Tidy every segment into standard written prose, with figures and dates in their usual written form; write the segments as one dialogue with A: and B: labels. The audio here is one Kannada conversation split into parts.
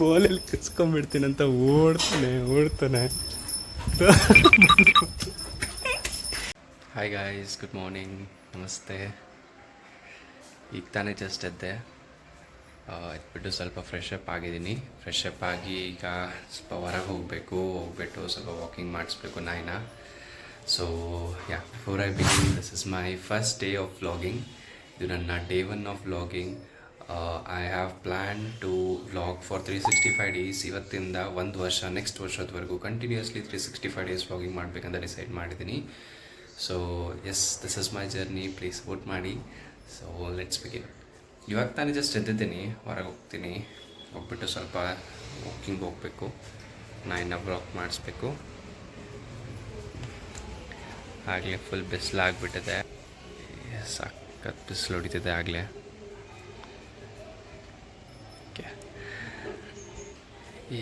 A: ಬೋಲಲ್ಲಿ ಕಿಸ್ಕೊಂಡ್ಬಿಡ್ತೀನಿ ಅಂತ ಓಡ್ತಾನೆ. ಹಾಯ್ ಗಾಯ್ಸ್, ಗುಡ್ ಮಾರ್ನಿಂಗ್, ನಮಸ್ತೆ. ಈಗ ತಾನೇ ಜಸ್ಟ್ ಎದ್ದೆ. ಎದ್ಬಿಟ್ಟು ಸ್ವಲ್ಪ ಫ್ರೆಶ್ ಅಪ್ ಆಗಿದ್ದೀನಿ. ಫ್ರೆಶ್ ಅಪ್ ಆಗಿ ಈಗ ಸ್ವಲ್ಪ ಹೊರಗೆ ಹೋಗ್ಬಿಟ್ಟು ಸ್ವಲ್ಪ ವಾಕಿಂಗ್ ಮಾಡಿಸ್ಬೇಕು ನಾಯಿನ. So yeah, before I begin, this is my first day of vlogging. ಇದು ನನ್ನ day 1 of vlogging. I have plan to vlog for 365 days. ಇವತ್ತಿಂದ ಒಂದು ವರ್ಷ, ನೆಕ್ಸ್ಟ್ ವರ್ಷದವರೆಗೂ ಕಂಟಿನ್ಯೂಸ್ಲಿ 365 ಡೇಸ್ ವ್ಲಾಗಿಂಗ್ ಮಾಡಬೇಕಂತ ಡಿಸೈಡ್ ಮಾಡಿದ್ದೀನಿ. So yes, this is my journey. Please support ಮಾಡಿ. So let's begin. ಇವಾಗ ತಾನೇ ಜಸ್ಟ್ ಎದ್ದಿದ್ದೀನಿ, ಹೊರಗೆ ಹೋಗ್ಬಿಟ್ಟು ಸ್ವಲ್ಪ ವಾಕಿಂಗ್ ಹೋಗಬೇಕು, ನಾಯಿನ ವಾಕ್ ಮಾಡಿಸ್ಬೇಕು. ಆಗಲೇ ಫುಲ್ ಬಿಸಿಲಾಗ್ಬಿಟ್ಟಿದೆ, ಸಖತ್ ಬಿಸಿಲು ಹೊಡಿತಿದೆ ಆಗಲೇ. ಓಕೆ,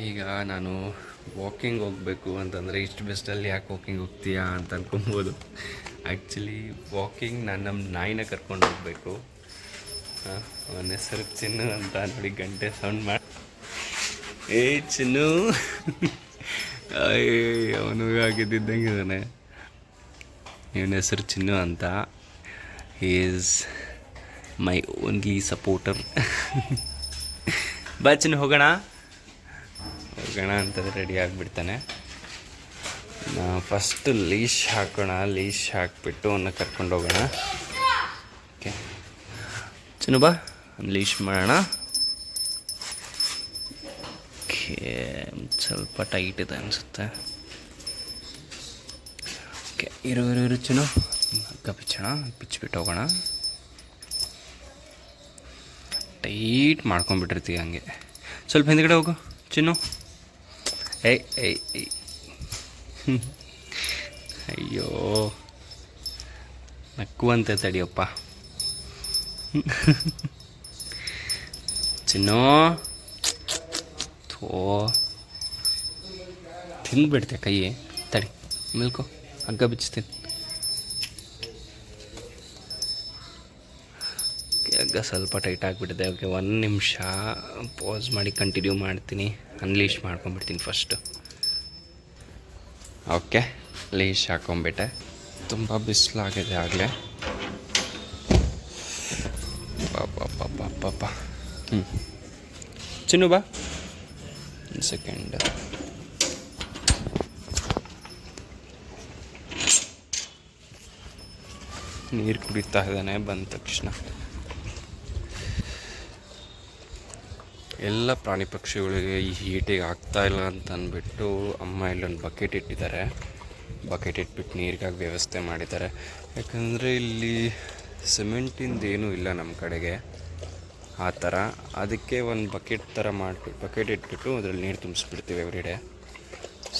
A: ಈಗ ನಾನು ವಾಕಿಂಗ್ ಹೋಗಬೇಕು ಅಂತಂದರೆ ಇಷ್ಟು ಬೆಸ್ಟಲ್ಲಿ ಯಾಕೆ ವಾಕಿಂಗ್ ಹೋಗ್ತೀಯಾ ಅಂತ ಅನ್ಕೊಬೋದು. ಆ್ಯಕ್ಚುಲಿ ವಾಕಿಂಗ್ ನಾನು ನಮ್ಮ ನಾಯಿನ ಕರ್ಕೊಂಡು ಹೋಗಬೇಕು. ಅವನ ಹೆಸರು ಚಿನ್ನು ಅಂತ. ನೋಡಿ, ಗಂಟೆ ಸೌಂಡ್ ಮಾಡಿ. ಏ ಚಿನ್ನು, ಅವನು ಆಗಿದ್ದಂಗಿದ್ದಾನೆ. ಇವನ ಹೆಸರು ಚಿನ್ನು ಅಂತ. He is my only supporter. ಬಾ ಚಿನ್ನು, ಹೋಗೋಣ ಅಂತಂದರೆ ರೆಡಿ ಆಗಿಬಿಡ್ತಾನೆ. ಫಸ್ಟು ಲೀಶ್ ಹಾಕೋಣ. ಲೀಶ್ ಹಾಕಿಬಿಟ್ಟು ಅವನ್ನ ಕರ್ಕೊಂಡು ಹೋಗೋಣ. ಓಕೆ ಚಿನ್ನು, ಬಾ, ಲೀಶ್ ಮಾಡೋಣ. ಓಕೆ, ಸ್ವಲ್ಪ ಟೈಟ್ ಇದೆ ಅನಿಸುತ್ತೆ. ಓಕೆ, ಇರು ಚಿನ್ನು, ಹಗ್ಗ ಬಿಚ್ಚಿಬಿಟ್ಟು ಹೋಗೋಣ. ಟೈಟ್ ಮಾಡ್ಕೊಂಡ್ಬಿಟ್ಟಿರ್ತೀವಿ ಹಂಗೆ. ಸ್ವಲ್ಪ ಹಿಂದ್ಗಡೆ ಹೋಗು ಚಿನ್ನು. ಏಯ್ ಅಯ್ಯೋ, ನಕ್ಕುವಂತೆ ತಡಿಯಪ್ಪ. ಚಿನ್ನು, ತಿಂದ್ಬಿಡ್ತೆ ಕೈ. ತಡಿ, ಮಿಲ್ಕೋ, ಹಗ್ಗ ಬಿಚ್ತೀನಿ. ಹಗ್ಗ ಸ್ವಲ್ಪ ಟೈಟ್ ಆಗಿಬಿಟ್ಟಿದೆ. ಓಕೆ, 1 ನಿಮಿಷ ಪಾಸ್ ಮಾಡಿ ಕಂಟಿನ್ಯೂ ಮಾಡ್ತೀನಿ. ಅನ್ಲೀಶ್ ಮಾಡ್ಕೊಂಬಿಡ್ತೀನಿ ಫಸ್ಟು. ಓಕೆ, ಲೀಶ್ ಹಾಕೊಂಬಿಟ್ಟೆ. ತುಂಬ ಬಿಸಿಲಾಗಿದೆ ಆಗಲೇ. ಪಾಪ. ಚಿನ್ನು, ಬಾ, 1 ಸೆಕೆಂಡ್. ನೀರು ಕುಡಿತಾ ಇದ್ದಾನೆ ಬಂದ ತಕ್ಷಣ. ಎಲ್ಲ ಪ್ರಾಣಿ ಪಕ್ಷಿಗಳಿಗೆ ಈ ಹೀಟಿಗೆ ಆಗ್ತಾಯಿಲ್ಲ ಅಂತ ಅಂದ್ಬಿಟ್ಟು ಅಮ್ಮ ಇಲ್ಲೊಂದು ಬಕೆಟ್ ಇಟ್ಟಿದ್ದಾರೆ. ಬಕೆಟ್ ಇಟ್ಬಿಟ್ಟು ನೀರಿಗಾಗಿ ವ್ಯವಸ್ಥೆ ಮಾಡಿದ್ದಾರೆ. ಯಾಕಂದರೆ ಇಲ್ಲಿ ಸಿಮೆಂಟಿಂದೇನೂ ಇಲ್ಲ ನಮ್ಮ ಕಡೆಗೆ ಆ ಥರ. ಅದಕ್ಕೆ ಒಂದು ಬಕೆಟ್ ಥರ ಮಾಡಿಬಿಟ್ಟು ಬಕೆಟ್ ಇಟ್ಬಿಟ್ಟು ಅದರಲ್ಲಿ ನೀರು ತುಂಬಿಸ್ಬಿಡ್ತೀವಿ ಎವ್ರಿಡೇ.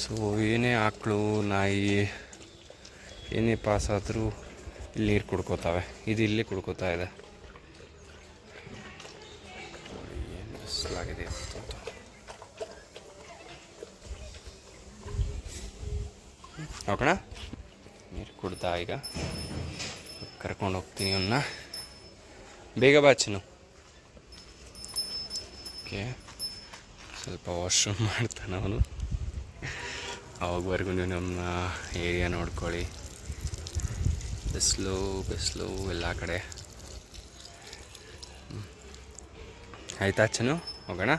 A: ಸೊ ಏನೇ ಆಕಳು, ನಾಯಿ, ಏನೇ ಪಾಸಾದರೂ ಇಲ್ಲಿ ನೀರು ಕುಡ್ಕೋತಾವೆ. ಇದು ಇಲ್ಲೇ ಕುಡ್ಕೋತಾ ಇದೆ. ಏನು ಬಿಸಿಲಾಗಿದೆ ಅಂತ. ಹೋಗೋಣ, ನೀರು ಕುಡ್ದಾ. ಈಗ ಕರ್ಕೊಂಡು ಹೋಗ್ತೀನಿ ಅವನ್ನ. ಬೇಗ ಬಾ ಚಿನ್ನು. ಓಕೆ, ಸ್ವಲ್ಪ ವಾಶ್ರೂಮ್ ಮಾಡ್ತಾನೆ ಅವನು. ಅವಾಗವರೆಗೂ ನೀವು ನಮ್ಮ ಏರಿಯಾ ನೋಡ್ಕೊಳ್ಳಿ. ಬಿಸಿಲು ಎಲ್ಲ ಕಡೆ. ಆಯ್ತಾ ಚಿನ್ನು, ಹೋಗೋಣ.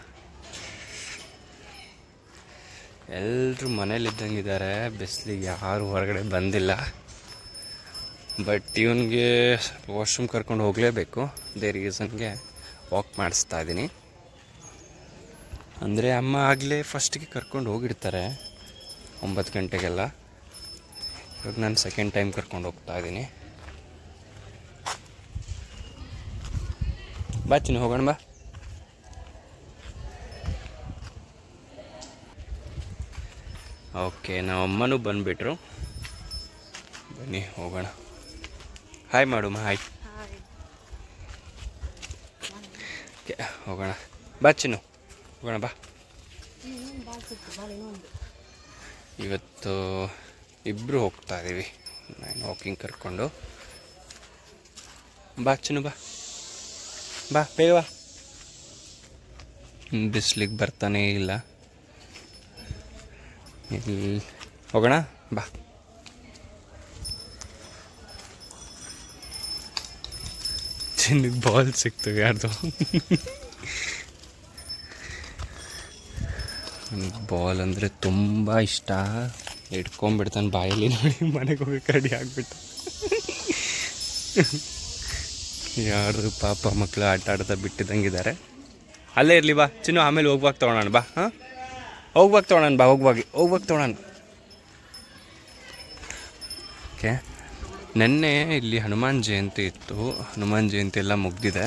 A: ಎಲ್ಲರೂ ಮನೇಲಿದ್ದಂಗಿದ್ದಾರೆ, ಬಿಸಿಲಿಗೆ ಯಾರು ಹೊರಗಡೆ ಬಂದಿಲ್ಲ. ಬಟ್ ಇವನಿಗೆ ವಾಶ್ರೂಮ್ ಕರ್ಕೊಂಡು ಹೋಗಲೇಬೇಕು. ಅದೇ ರೀಸನ್ಗೆ ವಾಕ್ ಮಾಡಿಸ್ತಾ ಇದ್ದೀನಿ. ಅಂದರೆ ಅಮ್ಮ ಆಗಲೇ ಫಸ್ಟಿಗೆ ಕರ್ಕೊಂಡು ಹೋಗಿರ್ತಾರೆ 9 ಗಂಟೆಗೆಲ್ಲ. ಇವಾಗ ನಾನು ಸೆಕೆಂಡ್ ಟೈಮ್ ಕರ್ಕೊಂಡು ಹೋಗ್ತಾ ಇದ್ದೀನಿ. ಬಾ ಚಿನ್ನು, ಹೋಗೋಣ ಬಾ. ಓಕೆ, ನಾವು ಅಮ್ಮನೂ ಬಂದುಬಿಟ್ರು. ಬನ್ನಿ ಹೋಗೋಣ. ಹಾಯ್ ಮಾಡಮ್ಮ. ಹಾಯ್. ಓಕೆ, ಹೋಗೋಣ. ಬಾ ಚಿನ್ನು, ಹೋಗೋಣ ಬಾ. ಇವತ್ತು ಇಬ್ಬರು ಹೋಗ್ತಾ ಇದ್ದೀವಿ, ನಾನು ವಾಕಿಂಗ್ ಕರ್ಕೊಂಡು. ಬಾ ಚಿನ್ನು, ಬಾ ಬೇಗ ಬಾ. ಬಿಸ್ಲಿಗೆ ಬರ್ತಾನೇ ಇಲ್ಲ. ಇಲ್ಲಿ ಹೋಗೋಣ ಬಾ. ಚಿನ್ನಕ್ಕೆ ಬಾಲ್ ಸಿಕ್ತು ಯಾರ್ದು. ಬಾಲ್ ಅಂದರೆ ತುಂಬ ಇಷ್ಟ. ಇಟ್ಕೊಂಡ್ಬಿಡ್ತಾನೆ ಬಾಯಲ್ಲಿ. ನೋಡಿ ಮನೆಗೆ ಹೋಗೋಕೆ ರೆಡಿ ಆಗಿಬಿಟ್ಟು. ಯಾರ್ದು ಪಾಪ ಮಕ್ಕಳು ಆಟ ಆಡ್ತಾ ಬಿಟ್ಟಿದ್ದಂಗಿದ್ದಾರೆ. ಅಲ್ಲೇ ಇರಲಿ ಬಾ ಚಿನ್ನು, ಆಮೇಲೆ ಹೋಗ್ವಾಗ ತೊಗೊಳೋಣ ಬಾ. ಹಾಂ ಹೋಗ್ವಾಗ ತೊಗೊಳೋಣ ಬಾ. ಹೋಗ್ವಾಗ ತೊಗೊಳೋಣ. ಓಕೆ, ನೆನ್ನೆ ಇಲ್ಲಿ ಹನುಮಾನ್ ಜಯಂತಿ ಇತ್ತು. ಹನುಮಾನ್ ಜಯಂತಿ ಎಲ್ಲ ಮುಗ್ದಿದೆ.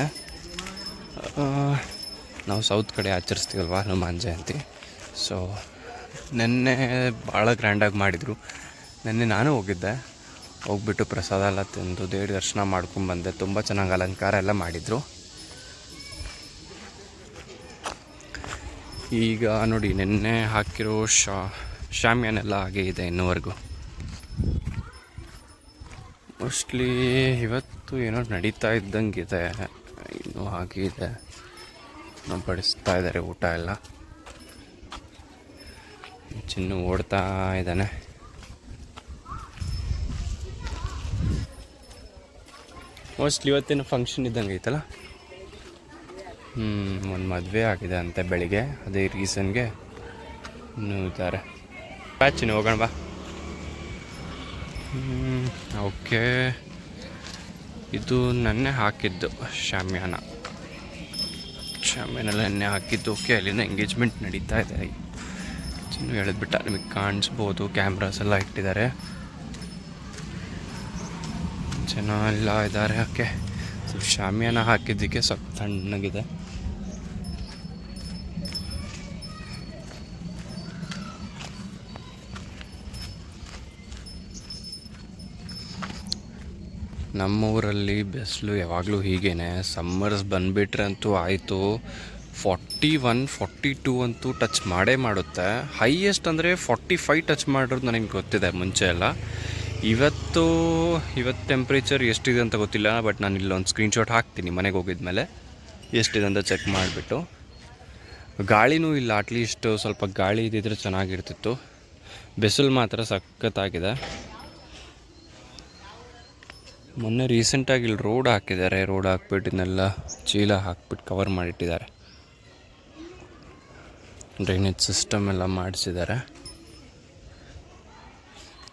A: ನಾವು ಸೌತ್ ಕಡೆ ಆಚರಿಸ್ತೀವಲ್ವ ಹನುಮಾನ್ ಜಯಂತಿ. ಸೊ ನೆನ್ನೆ ಭಾಳ ಗ್ರ್ಯಾಂಡಾಗಿ ಮಾಡಿದರು. ನೆನ್ನೆ ನಾನು ಹೋಗಿದ್ದೆ. ಹೋಗ್ಬಿಟ್ಟು ಪ್ರಸಾದ ಎಲ್ಲ ತಿಂದು ದೇವ್ರ ದರ್ಶನ ಮಾಡ್ಕೊಂಬಂದೆ. ತುಂಬ ಚೆನ್ನಾಗಿ ಅಲಂಕಾರ ಎಲ್ಲ ಮಾಡಿದರು. ಈಗ ನೋಡಿ ನೆನ್ನೆ ಹಾಕಿರೋ ಶಾಮಿಯಾನೆಲ್ಲ ಹಾಗೇ ಇದೆ ಇನ್ನೂವರೆಗೂ. ಮೋಸ್ಟ್ಲಿ ಇವತ್ತು ಏನೋ ನಡೀತಾ ಇದ್ದಂಗಿದೆ. ಇನ್ನೂ ಹಾಗೆ ಇದೆ. ಬಡಿಸ್ತಾ ಇದ್ದಾರೆ ಊಟ ಎಲ್ಲ. ಚಿನ್ನು ಓಡ್ತಾ ಇದ್ದಾನೆ. ಮೋಸ್ಟ್ಲಿ ಇವತ್ತೇನು ಫಂಕ್ಷನ್ ಇದ್ದಂಗೆ ಐತಲ್ಲ. ಒಂದು ಮದುವೆ ಆಗಿದೆ ಅಂತೆ ಬೆಳಿಗ್ಗೆ. ಅದೇ ರೀಸನ್ಗೆ ಇನ್ನೂ ಇದ್ದಾರೆ. ಬಾ ಚಿನ್ನು ಹೋಗೋಣ ಬಾ. ಓಕೆ, ಇದು ನೆನ್ನೆ ಹಾಕಿದ್ದು ಶಾಮಿಯಾನೆಲ್ಲ ನೆನ್ನೆ ಹಾಕಿದ್ದು. ಓಕೆ, ಅಲ್ಲಿಂದ ಎಂಗೇಜ್ಮೆಂಟ್ ನಡೀತಾ ಇದೆ. ಚಿನ್ನು ಹೇಳಿದ್ಬಿಟ್ಟ, ನಿಮಗೆ ಕಾಣಿಸ್ಬೋದು. ಕ್ಯಾಮ್ರಾಸ್ ಎಲ್ಲ ಇಟ್ಟಿದ್ದಾರೆ, ಜನ ಎಲ್ಲ ಇದ್ದಾರೆ. ಓಕೆ, ಸ್ವಲ್ಪ ಶಾಮಿಯಾನ ಹಾಕಿದ್ದಕ್ಕೆ ಸ್ವಲ್ಪ ತಣ್ಣಗಿದೆ. ನಮ್ಮೂರಲ್ಲಿ ಬಿಸಿಲು ಯಾವಾಗಲೂ ಹೀಗೇನೆ. ಸಮ್ಮರ್ಸ್ ಬಂದುಬಿಟ್ರೆ ಅಂತೂ ಆಯಿತು, 41, 42 ಅಂತೂ ಟಚ್ ಮಾಡುತ್ತೆ. ಹೈಯೆಸ್ಟ್ ಅಂದರೆ 45 ಟಚ್ ಮಾಡಿರೋದು ನನಗೆ ಗೊತ್ತಿದೆ ಮುಂಚೆ ಎಲ್ಲ. ಇವತ್ತು ಟೆಂಪ್ರೇಚರ್ ಎಷ್ಟಿದೆ ಅಂತ ಗೊತ್ತಿಲ್ಲ, ಬಟ್ ನಾನು ಇಲ್ಲೊಂದು ಸ್ಕ್ರೀನ್ಶಾಟ್ ಹಾಕ್ತೀನಿ ಮನೆಗೆ ಹೋಗಿದ್ಮೇಲೆ ಎಷ್ಟಿದೆ ಅಂತ ಚೆಕ್ ಮಾಡಿಬಿಟ್ಟು. ಗಾಳಿನೂ ಇಲ್ಲ, ಅಟ್ಲೀಸ್ಟ್ ಸ್ವಲ್ಪ ಗಾಳಿ ಇದ್ದಿದ್ರೆ ಚೆನ್ನಾಗಿರ್ತಿತ್ತು. ಬಿಸಿಲು ಮಾತ್ರ ಸಖತ್ತಾಗಿದೆ. ಮೊನ್ನೆ ರೀಸೆಂಟಾಗಿ ಇಲ್ಲಿ ರೋಡ್ ಹಾಕಿದ್ದಾರೆ. ರೋಡ್ ಹಾಕ್ಬಿಟ್ಟು ಇದನ್ನೆಲ್ಲ ಚೀಲ ಹಾಕ್ಬಿಟ್ಟು ಕವರ್ ಮಾಡಿಟ್ಟಿದ್ದಾರೆ. ಡ್ರೈನೇಜ್ ಸಿಸ್ಟಮ್ ಎಲ್ಲ ಮಾಡಿಸಿದ್ದಾರೆ.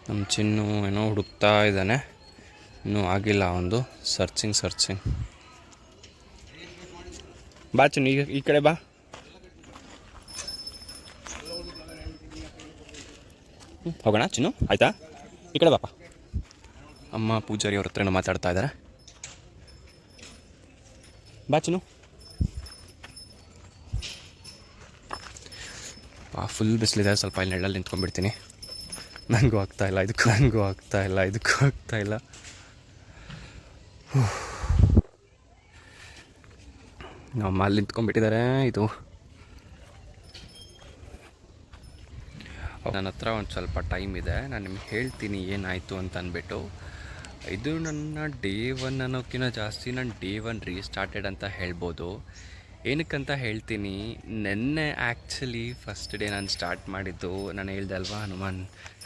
A: ನಮ್ಮ ಚಿನ್ನು ಏನೋ ಹುಡುಕ್ತಾ ಇದ್ದಾನೆ, ಇನ್ನೂ ಆಗಿಲ್ಲ ಒಂದು ಸರ್ಚಿಂಗ್. ಬಾ ಚಿನ್ನು, ಈಗ ಈ ಕಡೆ ಬಾ. ಹೋಗೋಣ ಚಿನ್ನು, ಆಯಿತಾ? ಈ ಕಡೆ ಬಾಪ. ಅಮ್ಮ ಪೂಜಾರಿ ಅವ್ರ ಹತ್ರನೂ ಮಾತಾಡ್ತಾ ಇದ್ದಾರೆ. ಬಾ ಚಿನ್ನು. ಫುಲ್ ಬಿಸಿಲಿದೆ. ಸ್ವಲ್ಪ ಇಲ್ಲಿ ನೆರಳಲ್ಲಿ ನಿಂತ್ಕೊಂಡ್ಬಿಡ್ತೀನಿ. ನನಗೂ ಆಗ್ತಾ ಇಲ್ಲ, ಇದಕ್ಕೂ ಆಗ್ತಾ ಇಲ್ಲ. ನಮ್ಮ ಅಲ್ಲಿ ನಿಂತ್ಕೊಂಡ್ಬಿಟ್ಟಿದ್ದಾರೆ. ಇದು ನನ್ನ ಹತ್ರ ಒಂದು ಸ್ವಲ್ಪ ಟೈಮ್ ಇದೆ, ನಾನು ನಿಮ್ಗೆ ಹೇಳ್ತೀನಿ ಏನಾಯಿತು ಅಂತ ಅಂದ್ಬಿಟ್ಟು. ಇದು ನನ್ನ ಡೇ 1 ಅನ್ನೋಕ್ಕಿಂತ ಜಾಸ್ತಿ ನನ್ನ ಡೇ 1 ರೀಸ್ಟಾರ್ಟೆಡ್ ಅಂತ ಹೇಳ್ಬೋದು. ಏನಕ್ಕಂತ ಹೇಳ್ತೀನಿ, ನೆನ್ನೆ ಆ್ಯಕ್ಚುಲಿ ಫಸ್ಟ್ ಡೇ ನಾನು ಸ್ಟಾರ್ಟ್ ಮಾಡಿದ್ದು. ನಾನು ಹೇಳ್ದೆ ಅಲ್ವಾ ಹನುಮಾನ್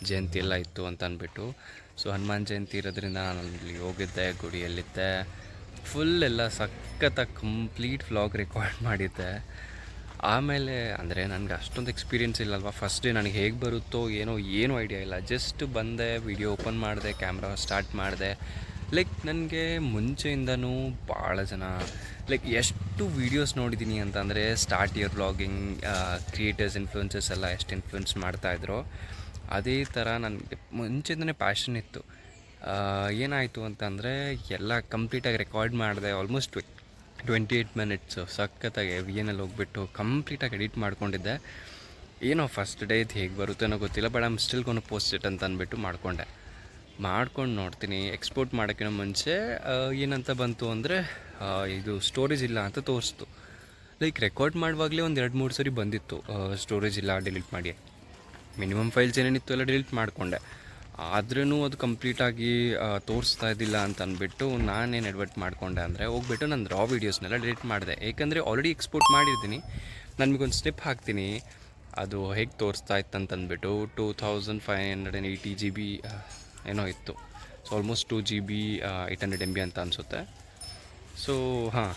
A: ಜಯಂತಿ ಎಲ್ಲ ಇತ್ತು ಅಂತ ಅಂದ್ಬಿಟ್ಟು. ಸೊ ಹನುಮಾನ್ ಜಯಂತಿ ಇರೋದ್ರಿಂದ ನಾನು ಅಲ್ಲಿ ಹೋಗಿದ್ದೆ, ಗುಡಿಯಲ್ಲಿದ್ದೆ. ಫುಲ್ ಎಲ್ಲ ಸಖತ್ತಾಗಿ ಕಂಪ್ಲೀಟ್ ವ್ಲಾಗ್ ರೆಕಾರ್ಡ್ ಮಾಡಿದ್ದೆ. ಆಮೇಲೆ ಅಂದರೆ ನನಗೆ ಅಷ್ಟೊಂದು ಎಕ್ಸ್ಪೀರಿಯೆನ್ಸ್ ಇಲ್ಲಲ್ವ. ಫಸ್ಟ್ ಡೇ ನನಗೆ ಹೇಗೆ ಬರುತ್ತೋ ಏನೂ ಐಡಿಯಾ ಇಲ್ಲ. ಜಸ್ಟ್ ಬಂದೆ, ವಿಡಿಯೋ ಓಪನ್ ಮಾಡಿದೆ, ಕ್ಯಾಮ್ರಾ ಸ್ಟಾರ್ಟ್ ಮಾಡಿದೆ. ಲೈಕ್ ನನಗೆ ಮುಂಚೆಯಿಂದನೂ ಭಾಳ ಜನ ಎಷ್ಟು ವೀಡಿಯೋಸ್ ನೋಡಿದ್ದೀನಿ ಅಂತಂದರೆ, start your vlogging, creators, influencers ಎಲ್ಲ ಎಷ್ಟು ಇನ್ಫ್ಲುಯೆನ್ಸ್ ಮಾಡ್ತಾಯಿದ್ರು. ಅದೇ ಥರ ನನಗೆ ಮುಂಚೆಯಿಂದನೇ ಪ್ಯಾಷನ್ ಇತ್ತು. ಏನಾಯಿತು ಅಂತಂದರೆ ಎಲ್ಲ ಕಂಪ್ಲೀಟಾಗಿ ರೆಕಾರ್ಡ್ ಮಾಡಿದೆ. ಆಲ್ಮೋಸ್ಟ್ 28 ಮಿನಿಟ್ಸು ಸಖತ್ತಾಗಿ ವಿಎನಲ್ಲಿ ಹೋಗ್ಬಿಟ್ಟು ಕಂಪ್ಲೀಟಾಗಿ ಎಡಿಟ್ ಮಾಡ್ಕೊಂಡಿದ್ದೆ. ಏನೋ ಫಸ್ಟ್ ಡೇ ಇದು ಹೇಗೆ ಬರುತ್ತೇನೋ ಗೊತ್ತಿಲ್ಲ, but I'm still gonna post it ಅಂತ ಅಂದ್ಬಿಟ್ಟು ಮಾಡ್ಕೊಂಡು ನೋಡ್ತೀನಿ. ಎಕ್ಸ್ಪೋರ್ಟ್ ಮಾಡೋಕ್ಕಿಂತ ಮುಂಚೆ ಏನಂತ ಬಂತು ಅಂದರೆ, ಇದು ಸ್ಟೋರೇಜ್ ಇಲ್ಲ ಅಂತ ತೋರಿಸ್ತು. ಲೈಕ್ ರೆಕಾರ್ಡ್ ಮಾಡುವಾಗಲೇ ಒಂದು 2-3 ಸರಿ ಬಂದಿತ್ತು, ಸ್ಟೋರೇಜ್ ಇಲ್ಲ, ಡಿಲೀಟ್ ಮಾಡಿ. ಮಿನಿಮಮ್ ಫೈಲ್ಸ್ ಏನೇನಿತ್ತು ಎಲ್ಲ ಡಿಲೀಟ್ ಮಾಡಿಕೊಂಡೆ. ಆದ್ರೂ ಅದು ಕಂಪ್ಲೀಟಾಗಿ ತೋರಿಸ್ತಾ ಇದ್ದಿಲ್ಲ ಅಂತ ಅಂದ್ಬಿಟ್ಟು ನಾನೇನು ಎಡ್ವರ್ಟ್ ಮಾಡಿಕೊಂಡೆ ಅಂದರೆ, ಹೋಗ್ಬಿಟ್ಟು ನನ್ನ ರಾ ವೀಡಿಯೋಸ್ನೆಲ್ಲ ಡಿಲೀಟ್ ಮಾಡಿದೆ. ಏಕೆಂದರೆ ಆಲ್ರೆಡಿ ಎಕ್ಸ್ಪೋರ್ಟ್ ಮಾಡಿರ್ತೀನಿ. ನಿಮಗೊಂದು ಸ್ನಿಪ್ ಹಾಕ್ತೀನಿ, ಅದು ಹೇಗೆ ತೋರಿಸ್ತಾ ಇತ್ತು ಅಂತಂದ್ಬಿಟ್ಟು 2580 GB ಏನೋ ಇತ್ತು. ಸೊ ಆಲ್ಮೋಸ್ಟ್ 2 GB 800 MB ಅಂತ ಅನಿಸುತ್ತೆ. ಸೊ ಹಾಂ,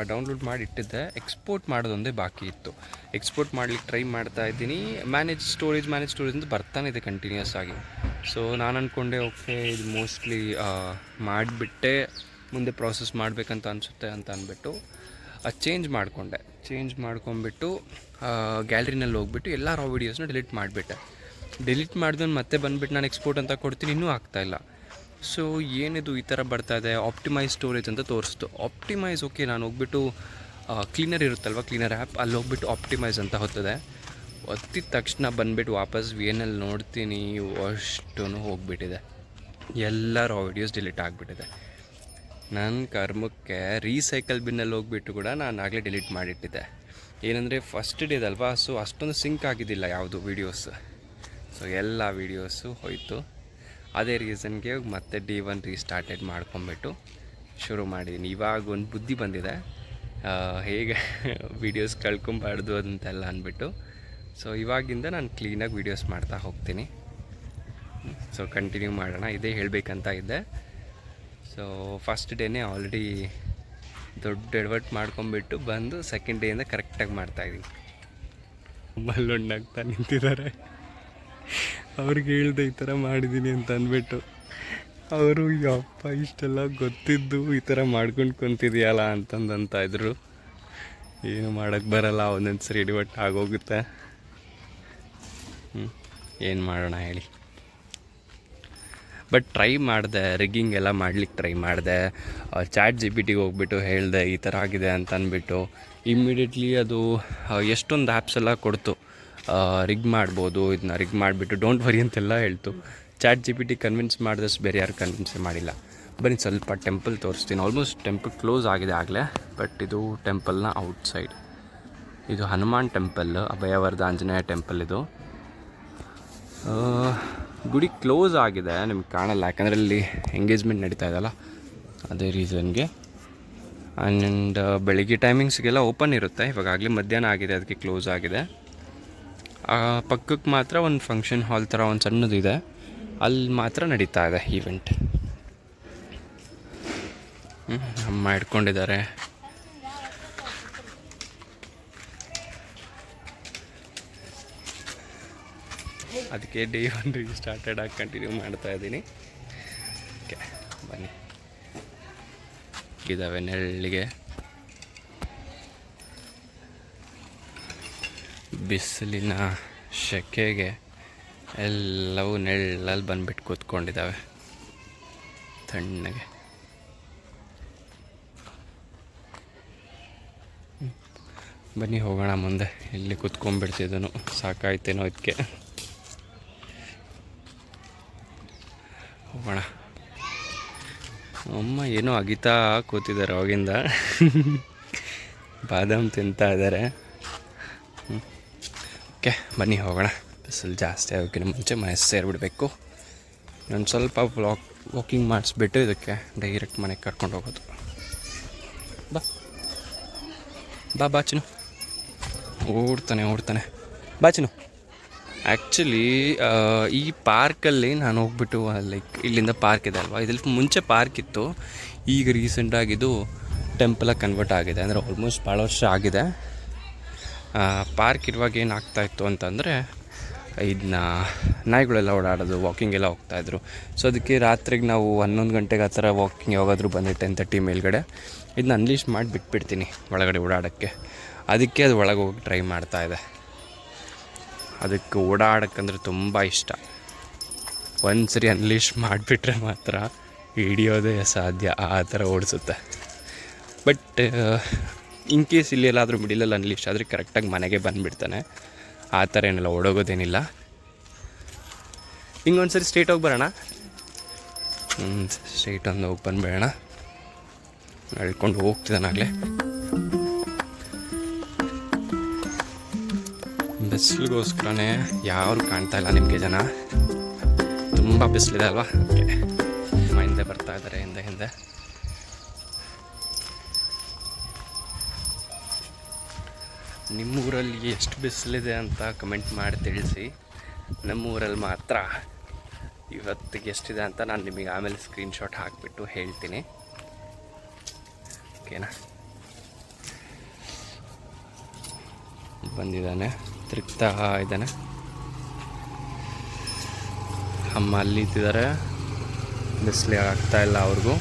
A: ಡೌನ್ಲೋಡ್ ಮಾಡಿ ಇಟ್ಟಿದ್ದೆ. ಎಕ್ಸ್ಪೋರ್ಟ್ ಮಾಡೋದೊಂದೇ ಬಾಕಿ ಇತ್ತು. ಎಕ್ಸ್ಪೋರ್ಟ್ ಮಾಡ್ಲಿಕ್ಕೆ ಟ್ರೈ ಮಾಡ್ತಾ ಇದ್ದೀನಿ. ಮ್ಯಾನೇಜ್ ಸ್ಟೋರೇಜ್ ಅಂತ ಬರ್ತಾನೆ ಇದೆ ಕಂಟಿನ್ಯೂಸ್ ಆಗಿ. ಸೊ ನಾನು ಅಂದ್ಕೊಂಡೆ ಓಕೆ, ಇದು ಮೋಸ್ಟ್ಲಿ ಮಾಡಿಬಿಟ್ಟೆ ಮುಂದೆ ಪ್ರಾಸೆಸ್ ಮಾಡಬೇಕಂತ ಅನಿಸುತ್ತೆ ಅಂತ ಅಂದ್ಬಿಟ್ಟು ಚೇಂಜ್ ಮಾಡ್ಕೊಂಬಿಟ್ಟು ಗ್ಯಾಲರಿನಲ್ಲಿ ಹೋಗ್ಬಿಟ್ಟು ಎಲ್ಲ ರಾ ವೀಡಿಯೋಸ್ನ ಡಿಲೀಟ್ ಮಾಡಿಬಿಟ್ಟೆ. ಡಿಲೀಟ್ ಮಾಡಿದ್ಮೇಲೆ ಮತ್ತೆ ಬಂದುಬಿಟ್ಟು ನಾನು ಎಕ್ಸ್ಪೋರ್ಟ್ ಅಂತ ಕೊಡ್ತೀನಿ, ಇನ್ನೂ ಆಗ್ತಾಯಿಲ್ಲ. ಸೊ ಏನಿದು ಈ ಥರ ಬರ್ತಾಯಿದೆ, ಆಪ್ಟಿಮೈಸ್ ಸ್ಟೋರೇಜ್ ಅಂತ ತೋರಿಸ್ತು. ಆಪ್ಟಿಮೈಸ್ ಓಕೆ, ನಾನು ಹೋಗ್ಬಿಟ್ಟು ಕ್ಲೀನರ್ ಇರುತ್ತಲ್ವ, ಕ್ಲೀನರ್ ಆ್ಯಪ್, ಅಲ್ಲಿ ಹೋಗ್ಬಿಟ್ಟು ಆಪ್ಟಿಮೈಸ್ ಅಂತ ಹೊತ್ತದೆ. ಒತ್ತಿದ ತಕ್ಷಣ ಬಂದುಬಿಟ್ಟು ವಾಪಸ್ VNL ನೋಡ್ತೀನಿ, ಅಷ್ಟು ಹೋಗಿಬಿಟ್ಟಿದೆ, ಎಲ್ಲ ರಾ ವೀಡಿಯೋಸ್ ಡಿಲೀಟ್ ಆಗಿಬಿಟ್ಟಿದೆ. ನನ್ನ ಕರ್ಮಕ್ಕೆ ರೀಸೈಕಲ್ ಬಿನ್ನಲ್ಲಿ ಹೋಗ್ಬಿಟ್ಟು ಕೂಡ ನಾನು ಆಗಲೇ ಡಿಲೀಟ್ ಮಾಡಿಟ್ಟಿದ್ದೆ. ಏನಂದರೆ ಫಸ್ಟ್ ಡೇದಲ್ವಾ, ಸೊ ಅಷ್ಟೊಂದು ಸಿಂಕ್ ಆಗಿದ್ದಿಲ್ಲ ಯಾವುದು ವೀಡಿಯೋಸ್. ಸೊ ಎಲ್ಲ ವೀಡಿಯೋಸು ಹೋಯಿತು. ಅದೇ ರೀಸನ್ಗೆ ಮತ್ತೆ Day 1 ರೀಸ್ಟಾರ್ಟೆಡ್ ಮಾಡ್ಕೊಂಬಿಟ್ಟು ಶುರು ಮಾಡಿದ್ದೀನಿ. ಇವಾಗ ಒಂದು ಬುದ್ಧಿ ಬಂದಿದೆ, ಹೇಗೆ ವೀಡಿಯೋಸ್ ಕಳ್ಕೊಬಾರ್ದು ಅಂತೆಲ್ಲ ಅಂದ್ಬಿಟ್ಟು. ಸೊ ಇವಾಗಿಂದ ನಾನು ಕ್ಲೀನಾಗಿ ವೀಡಿಯೋಸ್ ಮಾಡ್ತಾ ಹೋಗ್ತೀನಿ. ಸೊ ಕಂಟಿನ್ಯೂ ಮಾಡೋಣ, ಇದೇ ಹೇಳಬೇಕಂತ ಇದ್ದೆ. ಸೊ ಫಸ್ಟ್ ಡೇನೇ ಆಲ್ರೆಡಿ ದೊಡ್ಡ ಎಡವಟ್ ಮಾಡ್ಕೊಂಬಿಟ್ಟು ಬಂದು ಸೆಕೆಂಡ್ ಡೇಯಿಂದ ಕರೆಕ್ಟಾಗಿ ಮಾಡ್ತಾಯಿದ್ದೀನಿ. ಮಲ್ಲೊಂಡಾಗ್ತಾ ನಿಂತಿದ್ದಾರೆ. ಅವ್ರಿಗೆ ಹೇಳ್ದೆ ಈ ಥರ ಮಾಡಿದ್ದೀನಿ ಅಂತ ಅಂದ್ಬಿಟ್ಟು, ಅವರು ಯಪ್ಪ ಇಷ್ಟೆಲ್ಲ ಗೊತ್ತಿದ್ದು ಈ ಥರ ಮಾಡ್ಕೊಂಡು ಕುಂತಿದೆಯಲ್ಲ ಅಂತಂದಂತ ಇದ್ರು. ಏನು ಮಾಡೋಕ್ಕೆ ಬರಲ್ಲ, ಒಂದೊಂದು ಸರಿ ಎಡವಟ್ಟು ಆಗೋಗುತ್ತೆ. ಏನು ಮಾಡೋಣ ಹೇಳಿ. ಬಟ್ ಟ್ರೈ ಮಾಡಿದೆ, ರಿಗ್ಗಿಂಗ್ ಎಲ್ಲ ಮಾಡ್ಲಿಕ್ಕೆ ಟ್ರೈ ಮಾಡಿದೆ. ChatGPTಗೆ ಹೋಗ್ಬಿಟ್ಟು ಹೇಳಿದೆ ಈ ಥರ ಆಗಿದೆ ಅಂತ ಅಂದ್ಬಿಟ್ಟು. ಇಮ್ಮಿಡಿಯೇಟ್ಲಿ ಅದು ಎಷ್ಟೊಂದು ಆ್ಯಪ್ಸ್ ಎಲ್ಲ ಕೊಡ್ತು, ರಿಗ್ ಮಾಡ್ಬೋದು, ಇದನ್ನ ರಿಗ್ ಮಾಡಿಬಿಟ್ಟು ಡೋಂಟ್ ವರಿ ಅಂತೆಲ್ಲ ಹೇಳ್ತು. ChatGPT ಕನ್ವಿನ್ಸ್ ಮಾಡಿದಷ್ಟು ಬೇರೆ ಯಾರು ಕನ್ವಿನ್ಸೇ ಮಾಡಿಲ್ಲ. ಬನ್ನಿ ಸ್ವಲ್ಪ ಟೆಂಪಲ್ ತೋರಿಸ್ತೀನಿ. ಆಲ್ಮೋಸ್ಟ್ ಟೆಂಪಲ್ ಕ್ಲೋಸ್ ಆಗಿದೆ ಆಗಲೇ, ಬಟ್ ಇದು ಟೆಂಪಲ್ನ ಔಟ್ಸೈಡ್. ಇದು ಹನುಮಾನ್ ಟೆಂಪಲ್, ಅಭಯವರ್ಧ ಆಂಜನೇಯ ಟೆಂಪಲ್. ಇದು ಗುಡಿ ಕ್ಲೋಸ್ ಆಗಿದೆ, ನಿಮ್ಗೆ ಕಾಣಲ್ಲ, ಯಾಕಂದರೆ ಅಲ್ಲಿ ಎಂಗೇಜ್ಮೆಂಟ್ ನಡೀತಾ ಇದೆಯಲ್ಲ, ಅದೇ ರೀಸನ್ಗೆ. ಆ್ಯಂಡ್ ಬೆಳಿಗ್ಗೆ ಟೈಮಿಂಗ್ಸ್ಗೆಲ್ಲ ಓಪನ್ ಇರುತ್ತೆ. ಇವಾಗಲೇ ಮಧ್ಯಾಹ್ನ ಆಗಿದೆ, ಅದಕ್ಕೆ ಕ್ಲೋಸ್ ಆಗಿದೆ. ಪಕ್ಕಕ್ಕೆ ಮಾತ್ರ ಒಂದು ಫಂಕ್ಷನ್ ಹಾಲ್ ಥರ ಒಂದು ಸಣ್ಣದಿದೆ, ಅಲ್ಲಿ ಮಾತ್ರ ನಡೀತಾ ಇದೆ ಈವೆಂಟ್. ಅಮ್ಮ ಇಟ್ಕೊಂಡಿದ್ದಾರೆ. ಅದಕ್ಕೆ Day 1 ರೀಸ್ಟಾರ್ಟೆಡ್ ಆಗಿ ಕಂಟಿನ್ಯೂ ಮಾಡ್ತಾ ಇದ್ದೀನಿ. ಓಕೆ ಬನ್ನಿ. ಇದ್ದಾವೆ ನೆರಳಿಗೆ, ಬಿಸಿಲಿನ ಸೆಕೆಗೆ ಎಲ್ಲವೂ ನೆರಳಲ್ಲಿ ಬಂದುಬಿಟ್ಟು ಕೂತ್ಕೊಂಡಿದ್ದಾವೆ ತಣ್ಣಗೆ. ಬನ್ನಿ ಹೋಗೋಣ ಮುಂದೆ. ಇಲ್ಲಿ ಕೂತ್ಕೊಂಡ್ಬಿಡ್ತಿದ್ದನು, ಸಾಕಾಯ್ತೇನೋ ಇದಕ್ಕೆ. ಹೋಗೋಣ. ಅಮ್ಮ ಏನೋ ಅಗಿತಾ ಕೂತಿದ್ದಾರೆ ಅವಾಗಿಂದ, ಬಾದಾಮ್ ತಿಂತಾ ಇದ್ದಾರೆ. ಓಕೆ ಬನ್ನಿ ಹೋಗೋಣ. ಬಿಸಿಲು ಜಾಸ್ತಿ ಆಗೋಕ್ಕಿಂತ ಮುಂಚೆ ಮನೆ ಸೇರಿಬಿಡ್ಬೇಕು. ಇನ್ನೊಂದು ಸ್ವಲ್ಪ ವಾಕಿಂಗ್ ಮಾಡಿಸ್ಬಿಟ್ಟು ಇದಕ್ಕೆ ಡೈರೆಕ್ಟ್ ಮನೆಗೆ ಕರ್ಕೊಂಡು ಹೋಗೋದು. ಬಾ ಚಿನ್ನು. ಓಡ್ತಾನೆ ಬಾ ಚಿನ್ನು. ಆ್ಯಕ್ಚುಲಿ ಈ ಪಾರ್ಕಲ್ಲಿ ನಾನು ಹೋಗ್ಬಿಟ್ಟು ಲೈಕ್ ಇಲ್ಲಿಂದ ಪಾರ್ಕ್ ಇದೆ ಅಲ್ವಾ, ಇದ್ರಲ್ಲಿ ಮುಂಚೆ ಪಾರ್ಕ್ ಇತ್ತು, ಈಗ ರೀಸೆಂಟಾಗಿದ್ದು ಟೆಂಪಲಾಗಿ ಕನ್ವರ್ಟ್ ಆಗಿದೆ. ಅಂದರೆ ಆಲ್ಮೋಸ್ಟ್ ಭಾಳ ವರ್ಷ ಆಗಿದೆ. ಪಾರ್ಕ್ ಇರುವಾಗ ಏನಾಗ್ತಾಯಿತ್ತು ಅಂತಂದರೆ, ಇದನ್ನ ನಾಯಿಗಳೆಲ್ಲ ಓಡಾಡೋದು, ವಾಕಿಂಗ್ ಎಲ್ಲ ಹೋಗ್ತಾಯಿದ್ರು. ಸೊ ಅದಕ್ಕೆ ರಾತ್ರಿಗೆ ನಾವು 11 ಗಂಟೆಗೆ ಆ ಥರ ವಾಕಿಂಗ್ ಯಾವಾಗಾದರೂ ಬಂದು 10:30 ಮೇಲ್ಗಡೆ ಇದನ್ನ ಅನ್ಲೀಶ್ ಮಾಡಿ ಬಿಟ್ಬಿಡ್ತೀನಿ ಒಳಗಡೆ ಓಡಾಡೋಕ್ಕೆ. ಅದಕ್ಕೆ ಅದು ಒಳಗೆ ಹೋಗಿ ಟ್ರೈ ಮಾಡ್ತಾಯಿದೆ. ಅದಕ್ಕೆ ಓಡಾಡೋಕ್ಕಂದ್ರೆ ತುಂಬ ಇಷ್ಟ. ಒಂದು ಸರಿ ಅನ್ಲೀಶ್ ಮಾಡಿಬಿಟ್ರೆ ಮಾತ್ರ ಹಿಡಿಯೋದೇ ಸಾಧ್ಯ, ಆ ಥರ ಓಡಿಸುತ್ತೆ. ಬಟ್ ಇನ್ ಕೇಸ್ ಇಲ್ಲಿ ಎಲ್ಲಾದರೂ ಮಿಡಿಲಲ್ಲಿ ಅನ್ಲೀಶ್ ಆದರೆ ಕರೆಕ್ಟಾಗಿ ಮನೆಗೆ ಬಂದುಬಿಡ್ತಾನೆ. ಆ ಥರ ಏನೆಲ್ಲ ಓಡೋಗೋದೇನಿಲ್ಲ. ಹಿಂಗೊಂದು ಸರಿ ಸ್ಟ್ರೇಟ್ ಹೋಗಿ ಬರೋಣ. ಸ್ಟ್ರೇಟ್ ಒಂದು ಹೋಗಿ ಬಂದುಬೇಡೋಣ. ನಡ್ಕೊಂಡು ಹೋಗ್ತಿದ್ದಾನಾಗಲೇ. ಬಿಸಿಲಿಗೋಸ್ಕರನೇ ಯಾರು ಕಾಣ್ತಾ ಇಲ್ಲ ನಿಮಗೆ ಜನ, ತುಂಬ ಬಿಸಿಲಿದೆ ಅಲ್ವಾ. ಓಕೆ ಹಿಂದೆ ಬರ್ತಾ ಇದ್ದಾರೆ, ಹಿಂದೆ ನಿಮ್ಮೂರಲ್ಲಿ ಎಷ್ಟು ಬಿಸಿಲಿದೆ ಅಂತ ಕಮೆಂಟ್ ಮಾಡಿ ತಿಳಿಸಿ. ನಮ್ಮೂರಲ್ಲಿ ಮಾತ್ರ ಇವತ್ತಿಗೆ ಎಷ್ಟಿದೆ ಅಂತ ನಾನು ನಿಮಗೆ ಆಮೇಲೆ ಸ್ಕ್ರೀನ್ಶಾಟ್ ಹಾಕಿಬಿಟ್ಟು ಹೇಳ್ತೀನಿ, ಓಕೆನಾ. ಬಂದಿದ್ದಾನೆ, ತಿರುಗ್ತಾ ಇದ್ದಾನೆ. ಅಮ್ಮ ಅಲ್ಲಿ ಇದ್ದಿದ್ದಾರೆ, ಬಿಸಿಲು ಆಗ್ತಾ ಇಲ್ಲ ಅವ್ರಿಗೂ.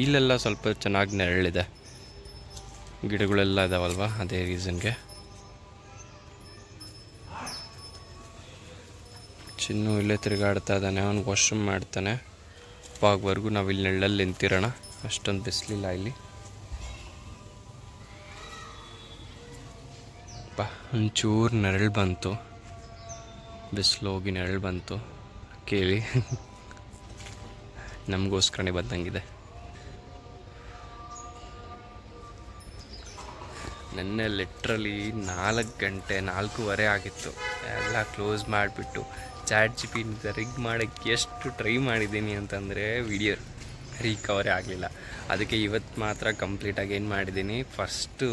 A: ಇಲ್ಲೆಲ್ಲ ಸ್ವಲ್ಪ ಚೆನ್ನಾಗಿ ನೆರಳಿದೆ, ಗಿಡಗಳೆಲ್ಲ ಇದಾವಲ್ವ, ಅದೇ ರೀಸನ್ಗೆ. ಚಿನ್ನು ಇಲ್ಲೇ ತಿರುಗಾಡ್ತಾ ಇದ್ದಾನೆ, ಅವನು ವಾಶ್ರೂಮ್ ಮಾಡ್ತಾನೆ. ಅವಾಗವರೆಗೂ ನಾವು ಇಲ್ಲಿ ನೆರಳಲ್ಲಿ ನಿಂತಿರೋಣ, ಅಷ್ಟೊಂದು ಬಿಸಿಲಿಲ್ಲ ಇಲ್ಲಿ. ಒಂಚೂರು ನೆರಳು ಬಂತು, ಬಿಸಿಲು ಹೋಗಿ ನೆರಳು ಬಂತು ಕೇಳಿ. ನಮಗೋಸ್ಕರನೇ ಬಂದಂಗಿದೆ. ನೆನ್ನೆ ಲಿಟ್ರಲಿ 4 ಗಂಟೆ 4:15 ಆಗಿತ್ತು. ಎಲ್ಲ ಕ್ಲೋಸ್ ಮಾಡಿಬಿಟ್ಟು ಚಾಟ್ ಜಿ ಪಿ ಟಿ ರಿಗ್ ಮಾಡೋಕ್ಕೆ ಎಷ್ಟು ಟ್ರೈ ಮಾಡಿದ್ದೀನಿ ಅಂತಂದರೆ ವಿಡಿಯೋ ರಿಕವರೇ ಆಗಲಿಲ್ಲ. ಅದಕ್ಕೆ ಇವತ್ತು ಮಾತ್ರ ಕಂಪ್ಲೀಟಾಗಿ ಏನು ಮಾಡಿದ್ದೀನಿ, ಫಸ್ಟು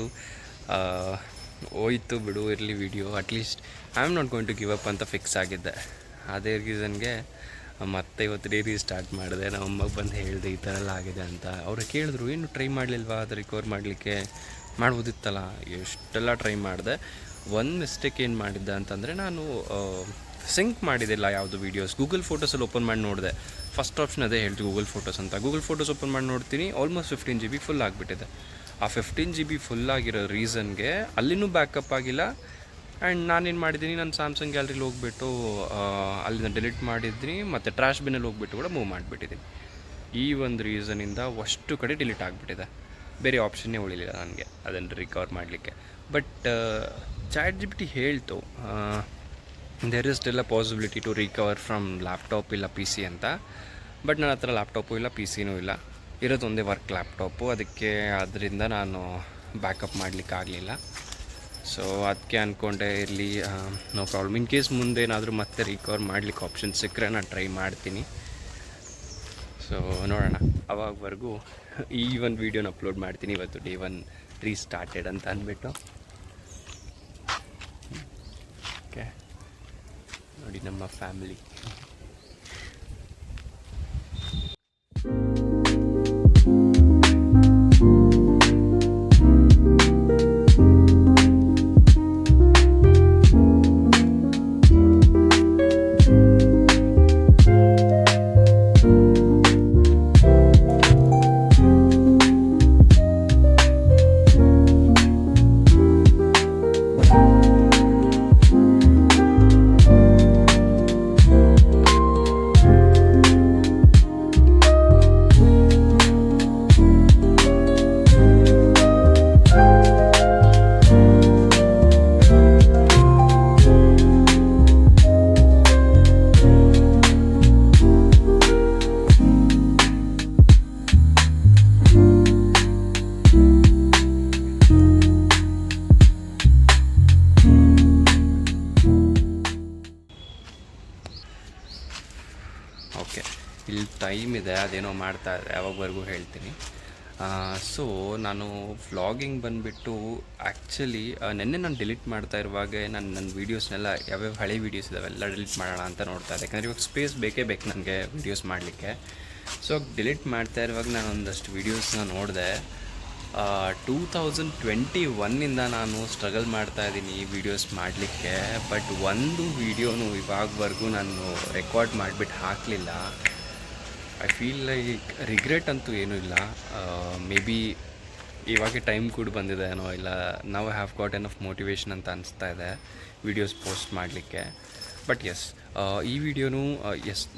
A: ಹೋಯ್ತು ಬಿಡು ಇರಲಿ video, at least I am not going to give up ಅಂತ ಫಿಕ್ಸ್ ಆಗಿದ್ದೆ. ಅದೇ ರೀಸನ್ಗೆ ಮತ್ತೆ ಇವತ್ತು ಸ್ಟಾರ್ಟ್ ಮಾಡಿದೆ. ನಮ್ಮ ಅಮ್ಮಗೆ ಬಂದು ಹೇಳಿದೆ ಈ ಥರ ಎಲ್ಲ ಆಗಿದೆ ಅಂತ. ಅವರು ಕೇಳಿದ್ರು, ಏನು ಟ್ರೈ ಮಾಡಲಿಲ್ವಾ ಅದು ರಿಕವರ್ ಮಾಡಲಿಕ್ಕೆ? ಮಾಡ್ಬೋದಿತ್ತಲ್ಲ. ಎಷ್ಟೆಲ್ಲ ಟ್ರೈ ಮಾಡಿದೆ. ಒಂದು ಮಿಸ್ಟೇಕ್ ಏನು ಮಾಡಿದ್ದೆ ಅಂತಂದರೆ, ನಾನು ಸಿಂಕ್ ಮಾಡಿದ್ದಿಲ್ಲ ಯಾವುದು ವೀಡಿಯೋಸ್. ಗೂಗಲ್ ಫೋಟೋಸಲ್ಲಿ ಓಪನ್ ಮಾಡಿ ನೋಡಿದೆ, ಫಸ್ಟ್ ಆಪ್ಷನ್ ಅದೇ ಹೇಳ್ತೀವಿ ಗೂಗಲ್ ಫೋಟೋಸ್ ಅಂತ. ಗೂಗಲ್ ಫೋಟೋಸ್ ಓಪನ್ ಮಾಡಿ ನೋಡ್ತೀನಿ, ಆಲ್ಮೋಸ್ಟ್ 15 GB ಫುಲ್ ಆಗಿಬಿಟ್ಟಿದೆ. ಆ 15 GB ಫುಲ್ ಆಗಿರೋ ರೀಸನ್ಗೆ ಅಲ್ಲಿನೂ ಬ್ಯಾಕಪ್ ಆಗಿಲ್ಲ. ಆ್ಯಂಡ್ ನಾನೇನು ಮಾಡಿದ್ದೀನಿ, ನಾನು ಸ್ಯಾಮ್ಸಂಗ್ ಗ್ಯಾಲರಿಲಿ ಹೋಗ್ಬಿಟ್ಟು ಅಲ್ಲಿಂದ ಡಿಲೀಟ್ ಮಾಡಿದ್ದೀನಿ, ಮತ್ತು ಟ್ರ್ಯಾಶ್ ಬಿನ್ನಲ್ಲಿ ಹೋಗ್ಬಿಟ್ಟು ಕೂಡ ಮೂವ್ ಮಾಡಿಬಿಟ್ಟಿದ್ದೀನಿ. ಈ ಒಂದು ರೀಸನಿಂದ ಅಷ್ಟು ಕಡೆ ಡಿಲೀಟ್ ಆಗಿಬಿಟ್ಟಿದೆ. ಬೇರೆ ಆಪ್ಷನ್ನೇ ಉಳಿಲಿಲ್ಲ ನನಗೆ ಅದನ್ನು ರಿಕವರ್ ಮಾಡಲಿಕ್ಕೆ. But chat G P T ಹೇಳ್ತು, there is still a possibility to recover from laptop ಇಲ್ಲ ಪಿ ಸಿ ಅಂತ. ಬಟ್ ನನ್ನ ಹತ್ರ ಲ್ಯಾಪ್ಟಾಪು ಇಲ್ಲ, ಪಿ ಸಿನೂ ಇಲ್ಲ, ಇರೋದು ಒಂದೇ ವರ್ಕ್ ಲ್ಯಾಪ್ಟಾಪು. ಅದರಿಂದ ನಾನು ಬ್ಯಾಕಪ್ ಮಾಡಲಿಕ್ಕೆ ಆಗಲಿಲ್ಲ. ಸೊ ಅದಕ್ಕೆ ಅಂದ್ಕೊಂಡೆ ಇರಲಿ, ನೋ ಪ್ರಾಬ್ಲಮ್. ಇನ್ ಕೇಸ್ ಮುಂದೇನಾದರೂ ಮತ್ತೆ ರಿಕವರ್ ಮಾಡಲಿಕ್ಕೆ ಆಪ್ಷನ್ ಸಿಕ್ಕರೆ ನಾನು ಟ್ರೈ ಮಾಡ್ತೀನಿ. ಸೊ ನೋಡೋಣ, ಅವಾಗವರೆಗೂ ಈ ಒಂದು ವೀಡಿಯೋನ ಅಪ್ಲೋಡ್ ಮಾಡ್ತೀನಿ. ಇವತ್ತು ಡೇ 1 ರೀಸ್ಟಾರ್ಟೆಡ್ ಅಂತ ಅಂದ್ಬಿಟ್ಟು. ಓಕೆ, ನೋಡಿ ನಮ್ಮ ಫ್ಯಾಮಿಲಿ. ಓಕೆ, ಇಲ್ಲಿ ಟೈಮ್ ಇದೆ, ಅದೇನೋ ಮಾಡ್ತಾ ಇದೆ, ಯಾವಾಗವರೆಗೂ ಹೇಳ್ತೀನಿ. ಸೊ ನಾನು ವ್ಲಾಗಿಂಗ್ ಬಂದುಬಿಟ್ಟು ಆ್ಯಕ್ಚುಲಿ ನೆನ್ನೆ ನಾನು ಡಿಲೀಟ್ ಮಾಡ್ತಾ ಇರುವಾಗ ನನ್ನ ವೀಡಿಯೋಸ್ನೆಲ್ಲ ಯಾವ್ಯಾವ ಹಳೆ ವೀಡಿಯೋಸ್ ಇದ್ದಾವೆ ಎಲ್ಲ ಡಿಲೀಟ್ ಮಾಡೋಣ ಅಂತ ನೋಡ್ತಾ ಇದ್ದೆ. ಯಾಕಂದರೆ ಇವಾಗ ಸ್ಪೇಸ್ ಬೇಕೇ ಬೇಕು ನನಗೆ ವೀಡಿಯೋಸ್ ಮಾಡಲಿಕ್ಕೆ. ಸೊ ಡಿಲೀಟ್ ಮಾಡ್ತಾ ಇರುವಾಗ ನಾನು ಒಂದಷ್ಟು ವೀಡಿಯೋಸ್ನ ನೋಡಿದೆ. 2021ಇಂದ ನಾನು ಸ್ಟ್ರಗಲ್ ಮಾಡ್ತಾಯಿದ್ದೀನಿ ಈ ವೀಡಿಯೋಸ್ ಮಾಡಲಿಕ್ಕೆ. ಬಟ್ ಒಂದು ವೀಡಿಯೋನು ಇವಾಗವರೆಗೂ ನಾನು ರೆಕಾರ್ಡ್ ಮಾಡಿಬಿಟ್ಟು ಹಾಕಲಿಲ್ಲ. ಐ ಫೀಲ್ ಲೈಕ್ ರಿಗ್ರೆಟ್ ಅಂತೂ ಏನೂ ಇಲ್ಲ. ಮೇ ಬಿ ಇವಾಗ ಟೈಮ್ ಕೂಡ ಬಂದಿದೆ ಏನೋ, ಇಲ್ಲ ನಾವು ಹ್ಯಾವ್ ಗಾಟ್ ಎನಫ್ ಮೋಟಿವೇಶನ್ ಅಂತ ಅನಿಸ್ತಾ ಇದೆ ವೀಡಿಯೋಸ್ ಪೋಸ್ಟ್ ಮಾಡಲಿಕ್ಕೆ. ಬಟ್ ಎಸ್, ಈ ವಿಡಿಯೋನು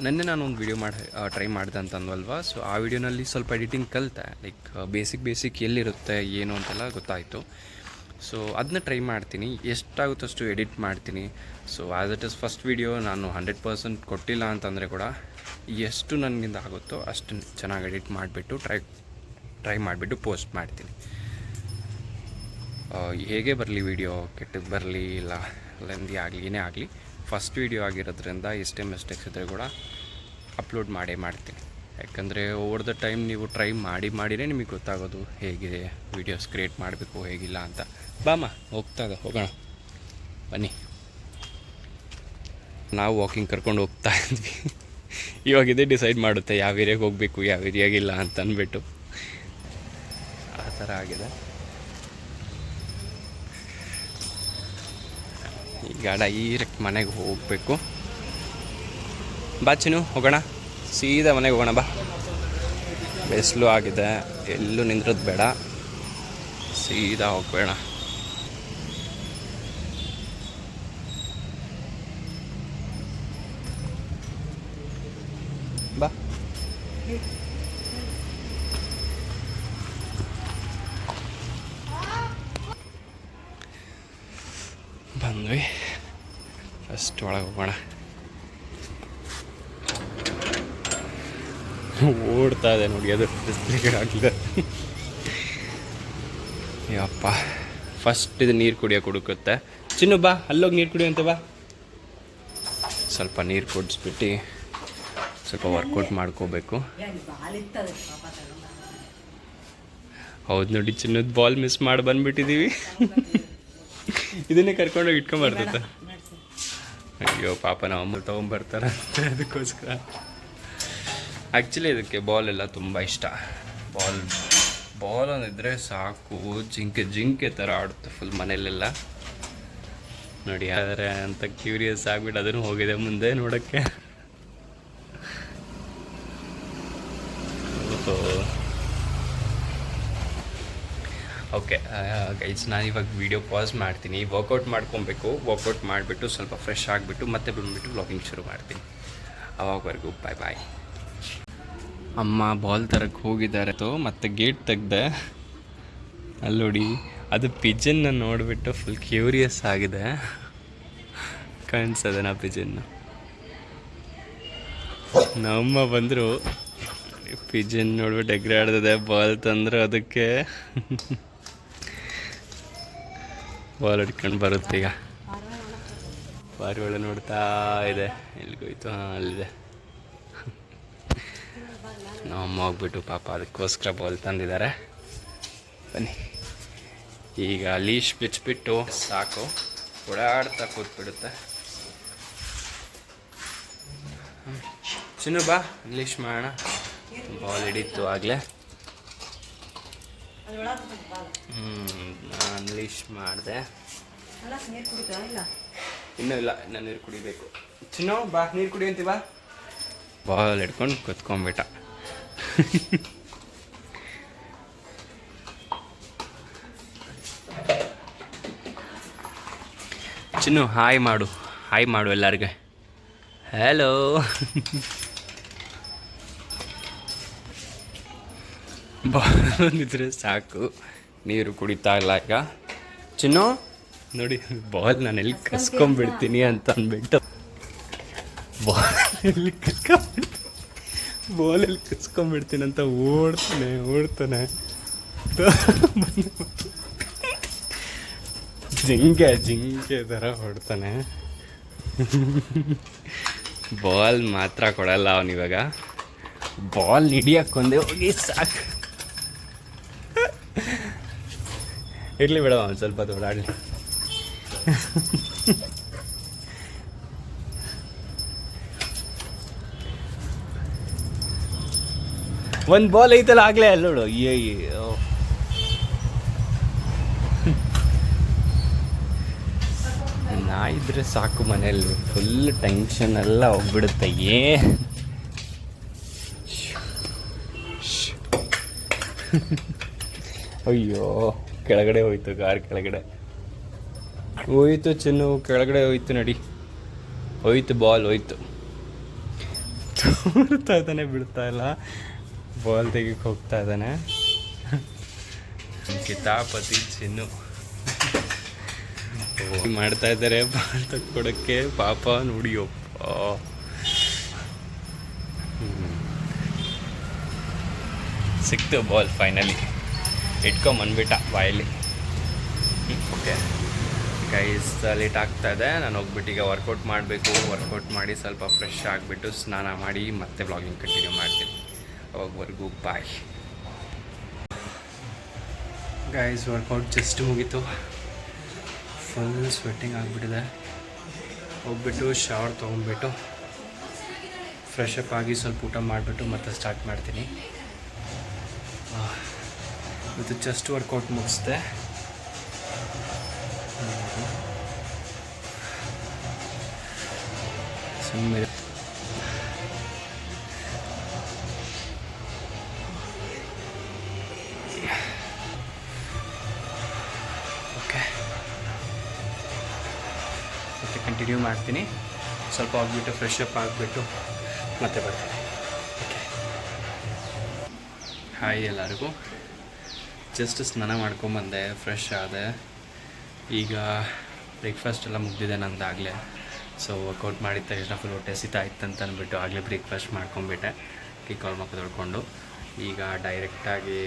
A: ನೆನ್ನೆ ನಾನು ಒಂದು ವೀಡಿಯೋ ಟ್ರೈ ಮಾಡಿದೆ ಅಂತ ಅಂದ್ವಲ್ವ. ಸೊ ಆ ವಿಡಿಯೋನಲ್ಲಿ ಸ್ವಲ್ಪ ಎಡಿಟಿಂಗ್ ಕಲಿತೆ, ಲೈಕ್ ಬೇಸಿಕ್ ಎಲ್ಲಿರುತ್ತೆ ಏನು ಅಂತೆಲ್ಲ ಗೊತ್ತಾಯಿತು. ಸೊ ಅದನ್ನ ಟ್ರೈ ಮಾಡ್ತೀನಿ, ಎಷ್ಟಾಗುತ್ತೋ ಅಷ್ಟು ಎಡಿಟ್ ಮಾಡ್ತೀನಿ. So as it is first video ನಾನು 100% ಕೊಟ್ಟಿಲ್ಲ ಅಂತಂದರೆ ಕೂಡ ಎಷ್ಟು ನನಗಿಂದ ಆಗುತ್ತೋ ಅಷ್ಟು ಚೆನ್ನಾಗಿ ಎಡಿಟ್ ಮಾಡಿಬಿಟ್ಟು ಟ್ರೈ ಮಾಡಿಬಿಟ್ಟು ಪೋಸ್ಟ್ ಮಾಡ್ತೀನಿ. ಹೇಗೆ ಬರಲಿ ವೀಡಿಯೋ, ಕೆಟ್ಟದ್ದು ಬರಲಿ ಇಲ್ಲ ಲೆಂದಿ ಆಗಲಿ ಏನೇ ಆಗಲಿ, ಫಸ್ಟ್ ವೀಡಿಯೋ ಆಗಿರೋದ್ರಿಂದ ಎಷ್ಟೇ ಮಿಸ್ಟೇಕ್ಸ್ ಇದ್ದರೆ ಕೂಡ ಅಪ್ಲೋಡ್ ಮಾಡೇ ಮಾಡ್ತೀನಿ. ಯಾಕಂದರೆ ಓವರ್ ದ ಟೈಮ್ ನೀವು ಟ್ರೈ ಮಾಡಿನೇ ನಿಮಗೆ ಗೊತ್ತಾಗೋದು ಹೇಗೆ ವೀಡಿಯೋಸ್ ಕ್ರಿಯೇಟ್ ಮಾಡಬೇಕು ಹೇಗಿಲ್ಲ ಅಂತ. ಬಾಮ್ಮ ಹೋಗೋಣ ಬನ್ನಿ. ನಾವು ವಾಕಿಂಗ್ ಕರ್ಕೊಂಡು ಹೋಗ್ತಾ ಇದ್ವಿ. ಇವಾಗ ಇದೇ ಡಿಸೈಡ್ ಮಾಡುತ್ತೆ ಯಾವ ಏರಿಯಾಗೆ ಹೋಗಬೇಕು ಯಾವ ಏರಿಯಾಗಿಲ್ಲ ಅಂತ ಅಂದ್ಬಿಟ್ಟು. ಆ ಥರ ಆಗಿದೆ. ಈಗ ಡೈರೆಕ್ಟ್ ಮನೆಗೆ ಹೋಗಬೇಕು. ಬಾ ಚಿನ್ನು ಹೋಗೋಣ, ಸೀದಾ ಮನೆಗೆ ಹೋಗೋಣ ಬಾ. ಬಿಸಿಲು ಆಗಿದೆ, ಎಲ್ಲೂ ನಿಂದ್ರದ್ದು ಬೇಡ, ಸೀದಾ ಹೋಗ್ಬೇಡ. ಬಾ ಬಂದ್ವಿ. ಫಸ್ಟ್ ಒಳಗೆ ಹೋಗೋಣ. ಓಡ್ತಾ ಇದೆ ನೋಡಿ, ಅದು ಬಿಸಿಲಿಗೆ ಆಗಲಿದೆ. ಯಪ್ಪ, ಫಸ್ಟ್ ಇದು ನೀರು ಕುಡಿಯೋಕೆ ಹುಡುಕುತ್ತೆ. ಚಿನ್ನು ಬಾ, ಅಲ್ಲೋಗಿ ನೀರು ಕುಡಿಯಂತೆ ಬಾ. ಸ್ವಲ್ಪ ನೀರು ಕುಡಿಸ್ಬಿಟ್ಟು ಸ್ವಲ್ಪ ವರ್ಕೌಟ್ ಮಾಡ್ಕೋಬೇಕು. ಹೌದು ನೋಡಿ, ಚಿನ್ನದ ಬಾಲ್ ಮಿಸ್ ಮಾಡಿ ಬಂದುಬಿಟ್ಟಿದ್ದೀವಿ. ಇದನ್ನೇ ಕರ್ಕೊಂಡೋಗಿ ಇಟ್ಕೊಂಬರ್ತೈತೆ. ಅಯ್ಯೋ ಪಾಪ ನಾವು ಅಮ್ಮ ತೊಗೊಂಬರ್ತಾರಂತೆ, ಅದಕ್ಕೋಸ್ಕರ. ಆ್ಯಕ್ಚುಲಿ ಇದಕ್ಕೆ ಬಾಲ್ ಎಲ್ಲ ತುಂಬ ಇಷ್ಟ. ಬಾಲ್ ಒಂದಿದ್ರೆ ಸಾಕು, ಜಿಂಕೆ ಥರ ಆಡುತ್ತೆ ಫುಲ್ ಮನೇಲೆಲ್ಲ. ನೋಡಿ ಆದರೆ ಅಂತ ಕ್ಯೂರಿಯಸ್ ಆಗಿಬಿಟ್ಟು ಅದನ್ನು ಹೋಗಿದೆ ಮುಂದೆ ನೋಡೋಕ್ಕೆ. ಓಕೆ ಗೈಸ್, ನಾನು ಇವಾಗ ವೀಡಿಯೋ ಪಾಸ್ ಮಾಡ್ತೀನಿ. ವರ್ಕೌಟ್ ಮಾಡ್ಕೊಬೇಕು. ವರ್ಕೌಟ್ ಮಾಡಿಬಿಟ್ಟು ಸ್ವಲ್ಪ ಫ್ರೆಶ್ ಆಗಿಬಿಟ್ಟು ಮತ್ತೆ ಬಂದುಬಿಟ್ಟು ವ್ಲಾಗಿಂಗ್ ಶುರು ಮಾಡ್ತೀನಿ. ಅವಾಗವರೆಗೂ ಬಾಯ್ ಬಾಯ್. ಅಮ್ಮ ಬಾಲ್ ತರಕ್ಕೆ ಹೋಗಿದ್ದಾರೆ. ಮತ್ತೆ ಗೇಟ್ ತೆಗ್ದೆ. ಅಲ್ಲಿ ನೋಡಿ, ಅದು ಪಿಜನ್ನ ನೋಡಿಬಿಟ್ಟು ಫುಲ್ ಕ್ಯೂರಿಯಸ್ ಆಗಿದೆ. ಕಾಣಿಸೋದನ ಪಿಜನ್ನು. ನಮ್ಮ ಬಂದರು, ಪಿಜನ್ ನೋಡ್ಬಿಟ್ಟು ಎಗ್ರಾಡ್ದಿದೆ. ಬಾಲ್ ತಂದ್ರೆ ಅದಕ್ಕೆ ಬಾಲ್ ಹಿಡ್ಕೊಂಡು ಬರುತ್ತೆ. ಈಗ ಪಾರಿವಾಳ ನೋಡ್ತಾ ಇದೆ, ಎಲ್ಲಿಗೋಯ್ತು? ಹಾಂ, ಅಲ್ಲಿದೆ. ನಮ್ಮ ಹೋಗ್ಬಿಟ್ಟು ಪಾಪ ಅದಕ್ಕೋಸ್ಕರ ಬಾಲ್ ತಂದಿದ್ದಾರೆ. ಬನ್ನಿ, ಈಗ ಲೀಶ್ ಬಿಚ್ಚಿಬಿಟ್ಟು ಸಾಕು, ಓಡಾಡ್ತಾ ಕೂತ್ಬಿಡುತ್ತೆ. ಚಿನ್ನು ಬಾ, ಲೀಶ್ ಮಾಡೋಣ. ಬಾಲ್ ಹಿಡಿತು ಆಗಲೇ. ನಾನು ಲೀಶ್ ಮಾಡಿದೆ. ಇನ್ನೂ ಇಲ್ಲ, ನಾನು ನೀರು ಕುಡಿಬೇಕು. ಚಿನ್ನು ಬಾ, ನೀರು ಕುಡಿ ಅಂತೀವ. ಬಾಲ್ ಹಿಡ್ಕೊಂಡು ಕುತ್ಕೊಂಡ್ಬಿಟ್ಟ. ಚಿನ್ನು ಹಾಯ್ ಮಾಡು ಎಲ್ಲರಿಗೆ. ಹಲೋ. ಬಾಲಿದ್ರೆ ಸಾಕು, ನೀರು ಕುಡಿತಾ ಇಲ್ಲ ಈಗ. ಚಿನ್ನು ನೋಡಿ, ಬಾಲ್ ನಾನು ಎಲ್ಲಿ ಕಸ್ಕೊಂಡ್ಬಿಡ್ತೀನಿ ಅಂತ ಅಂದ್ಬಿಟ್ಟು ಬಾಲಲ್ಲಿ ಕಸ್ಕೊಂಡ್ಬಿಡ್ತೀನಿ ಅಂತ ಓಡ್ತಾನೆ. ಜಿಂಕೆ ಥರ ಹೊಡ್ತಾನೆ. ಬಾಲ್ ಮಾತ್ರ ಕೊಡಲ್ಲ ಅವನಿವಾಗ. ಬಾಲ್ ಹಿಡಿಯಕ್ಕೊಂದೇ ಹೋಗಿ ಸಾಕು. ಇರಲಿ ಬಿಡವ, ಒಂದು ಸ್ವಲ್ಪ ಓಡಾಡಲಿ. ಒಂದು ಬಾಲ್ ಐತಲ್ಲ ಆಗಲೇ ಅಲ್ಲಿ ನೋಡು. ಅಯ್ಯೋ, ನಾ ಇದ್ರೆ ಸಾಕು ಮನೆಯಲ್ಲಿ ಫುಲ್ ಟೆನ್ಷನ್ ಎಲ್ಲ ಹೋಗ್ಬಿಡುತ್ತೆ. ಅಯ್ಯೋ, ಕೆಳಗಡೆ ಹೋಯ್ತು, ಕಾರ್ ಕೆಳಗಡೆ ಹೋಯ್ತು. ಚಿನ್ನು ಕೆಳಗಡೆ ಹೋಯ್ತು ನೋಡಿ, ಹೋಯ್ತು ಬಾಲ್, ಹೋಯ್ತು. ತೋರ್ತಾ ಇದ್ದಾನೆ, ಬಿಡ್ತಾ ಇಲ್ಲ. ಬಾಲ್ ತೆಗಿಕ್ಕೆ ಹೋಗ್ತಾ ಇದ್ದಾನೆ. ಕಿತಾಪತಿ ಚಿನ್ನು ಮಾಡ್ತಾ ಇದ್ದಾರೆ ಬಾಲ್ ತಕ್ಕೊಡಕ್ಕೆ. ಪಾಪ ನೋಡಿಯಪ್ಪ. ಸಿಕ್ತು ಬಾಲ್ ಫೈನಲಿ. ಇಟ್ಕೊಂಬಂದ್ಬಿಟ್ಟ ಬಾಯಲ್ಲಿ. ಓಕೆ ಗೈಸ್, ಲೇಟ್ ಆಗ್ತಾಯಿದೆ. ನಾನು ಹೋಗ್ಬಿಟ್ಟು ಈಗ ವರ್ಕೌಟ್ ಮಾಡಬೇಕು. ವರ್ಕೌಟ್ ಮಾಡಿ ಸ್ವಲ್ಪ ಫ್ರೆಶ್ ಆಗಿಬಿಟ್ಟು ಸ್ನಾನ ಮಾಡಿ ಮತ್ತೆ ವ್ಲಾಗಿಂಗ್ ಕಂಟಿನ್ಯೂ ಮಾಡ್ತೀನಿ. ಅವಾಗವರೆಗೂ ಬಾಯ್. ಗೈಸ್, ವರ್ಕೌಟ್ ಜಸ್ಟ್ ಮುಗೀತು. ಫುಲ್ ಸ್ವೆಟ್ಟಿಂಗ್ ಆಗಿಬಿಟ್ಟಿದೆ. ಹೋಗ್ಬಿಟ್ಟು ಶವರ್ ತೊಗೊಂಡ್ಬಿಟ್ಟು ಫ್ರೆಶ್ ಅಪ್ ಆಗಿ ಸ್ವಲ್ಪ ಊಟ ಮಾಡಿಬಿಟ್ಟು ಮತ್ತೆ ಸ್ಟಾರ್ಟ್ ಮಾಡ್ತೀನಿ. ಇದು ಜಸ್ಟ್ ವರ್ಕೌಟ್ ಮುಗಿಸ್ದೆ. ಸುಮ್ಮನೆ ಓಕೆ, ಮತ್ತೆ ಕಂಟಿನ್ಯೂ ಮಾಡ್ತೀನಿ. ಸ್ವಲ್ಪ ಹೋಗ್ಬಿಟ್ಟು ಫ್ರೆಶ್ ಅಪ್ ಆಗಿಬಿಟ್ಟು ಮತ್ತೆ ಬರ್ತೀನಿ. ಓಕೆ, ಹಾಯ್ ಎಲ್ಲರಿಗೂ. ಜಸ್ಟ್ ಸ್ನಾನ ಮಾಡ್ಕೊಂಬಂದೆ, ಫ್ರೆಶ್ ಆದೆ. ಈಗ ಬ್ರೇಕ್ಫಾಸ್ಟ್ ಎಲ್ಲ ಮುಗ್ದಿದೆ ನಂದಾಗಲೇ. ಸೊ ವರ್ಕೌಟ್ ಮಾಡಿದ ತಕ್ಷಣ ಫುಲ್ ಹೊಟ್ಟೆ ಹಸಿತಾ ಇತ್ತು ಅಂತ ಅಂದ್ಬಿಟ್ಟು ಆಗಲೇ ಬ್ರೇಕ್ಫಾಸ್ಟ್ ಮಾಡ್ಕೊಂಬಿಟ್ಟೆ, ಕಾಲು ಮುಖ ತೊಳ್ಕೊಂಡು. ಈಗ ಡೈರೆಕ್ಟಾಗಿ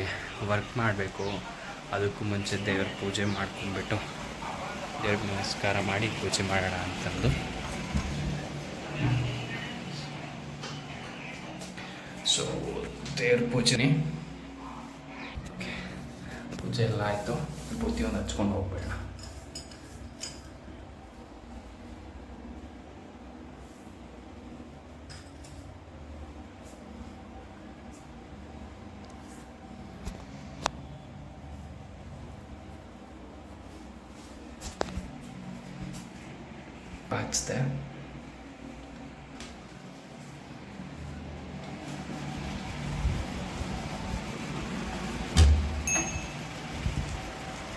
A: ವರ್ಕ್ ಮಾಡಬೇಕು. ಅದಕ್ಕೂ ಮುಂಚೆ ದೇವ್ರ ಪೂಜೆ ಮಾಡ್ಕೊಂಬಿಟ್ಟು ದೇವ್ರಿಗೆ ನಮಸ್ಕಾರ ಮಾಡಿ ಪೂಜೆ ಮಾಡೋಣ ಅಂತಂದು. ಸೊ ದೇವ್ರ ಪೂಜೆ ಎಲ್ಲ ಆಯಿತು. ಪೂರ್ತಿ ಒಂದು ಹಚ್ಕೊಂಡು ಹೋಗ್ಬೇಡ. ಹಚ್ಚಿದೆ.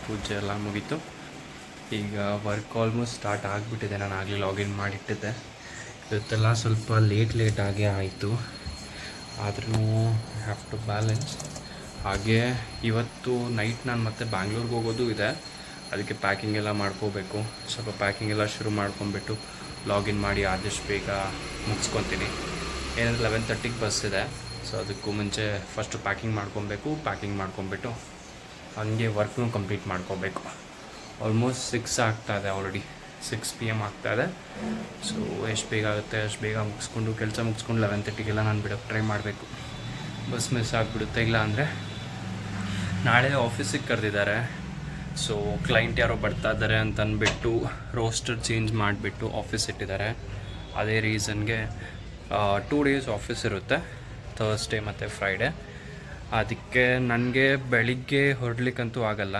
A: ಪೂಜೆ ಎಲ್ಲ ಮುಗೀತು. ಈಗ ವರ್ಕ್ ಆಲ್ಮೋಸ್ಟ್ ಸ್ಟಾರ್ಟ್ ಆಗಿಬಿಟ್ಟಿದೆ. ನಾನು ಆಗಲೇ ಲಾಗಿನ್ ಮಾಡಿಟ್ಟಿದ್ದೆ. ಇವತ್ತೆಲ್ಲ ಸ್ವಲ್ಪ ಲೇಟಾಗೇ ಆಯಿತು. ಆದ್ರೂ ಹ್ಯಾವ್ ಟು ಬ್ಯಾಲೆನ್ಸ್. ಹಾಗೆ ಇವತ್ತು ನೈಟ್ ನಾನು ಮತ್ತೆ ಬ್ಯಾಂಗ್ಳೂರ್ಗೆ ಹೋಗೋದು ಇದೆ. ಅದಕ್ಕೆ ಪ್ಯಾಕಿಂಗ್ ಎಲ್ಲ ಮಾಡ್ಕೋಬೇಕು. ಸ್ವಲ್ಪ ಪ್ಯಾಕಿಂಗ್ ಎಲ್ಲ ಶುರು ಮಾಡ್ಕೊಂಬಿಟ್ಟು ಲಾಗಿನ್ ಮಾಡಿ ಆದಷ್ಟು ಬೇಗ ಮುಗಿಸ್ಕೊತೀನಿ. ಏನಂದರೆ 11:30ಗೆ ಬಸ್ ಇದೆ. ಸೊ ಅದಕ್ಕೂ ಮುಂಚೆ ಫಸ್ಟು ಪ್ಯಾಕಿಂಗ್ ಮಾಡ್ಕೊಬೇಕು. ಪ್ಯಾಕಿಂಗ್ ಮಾಡ್ಕೊಂಬಿಟ್ಟು ಹಂಗೆ ವರ್ಕ್ನೂ ಕಂಪ್ಲೀಟ್ ಮಾಡ್ಕೋಬೇಕು. ಆಲ್ಮೋಸ್ಟ್ 6 ಆಗ್ತಾಯಿದೆ, ಆಲ್ರೆಡಿ 6 PM ಆಗ್ತಾಯಿದೆ. ಸೊ ಎಷ್ಟು ಬೇಗ ಆಗುತ್ತೆ ಅಷ್ಟು ಬೇಗ ಮುಗಿಸ್ಕೊಂಡು ಕೆಲಸ ಮುಗಿಸ್ಕೊಂಡು 11:30ಗೆಲ್ಲ ನಾನು ಬಿಡೋಕ್ಕೆ ಟ್ರೈ ಮಾಡಬೇಕು. ಬಸ್ ಮಿಸ್ ಆಗಿಬಿಡುತ್ತೆ. ಇಲ್ಲ ಅಂದರೆ ನಾಳೆ ಆಫೀಸಿಗೆ ಕರೆದಿದ್ದಾರೆ. ಸೊ ಕ್ಲೈಂಟ್ ಯಾರೋ ಬರ್ತಾ ಇದ್ದಾರೆ ಅಂತ ಅಂದ್ಬಿಟ್ಟು ರೋಸ್ಟರ್ ಚೇಂಜ್ ಮಾಡಿಬಿಟ್ಟು ಆಫೀಸ್ ಇಟ್ಟಿದ್ದಾರೆ. ಅದೇ ರೀಸನ್ಗೆ 2 days ಆಫೀಸ್ ಇರುತ್ತೆ, ಥರ್ಸ್ಡೇ ಮತ್ತು ಫ್ರೈಡೇ. ಅದಕ್ಕೆ ನನಗೆ ಬೆಳಿಗ್ಗೆ ಹೊರಡ್ಲಿಕ್ಕಂತೂ ಆಗಲ್ಲ.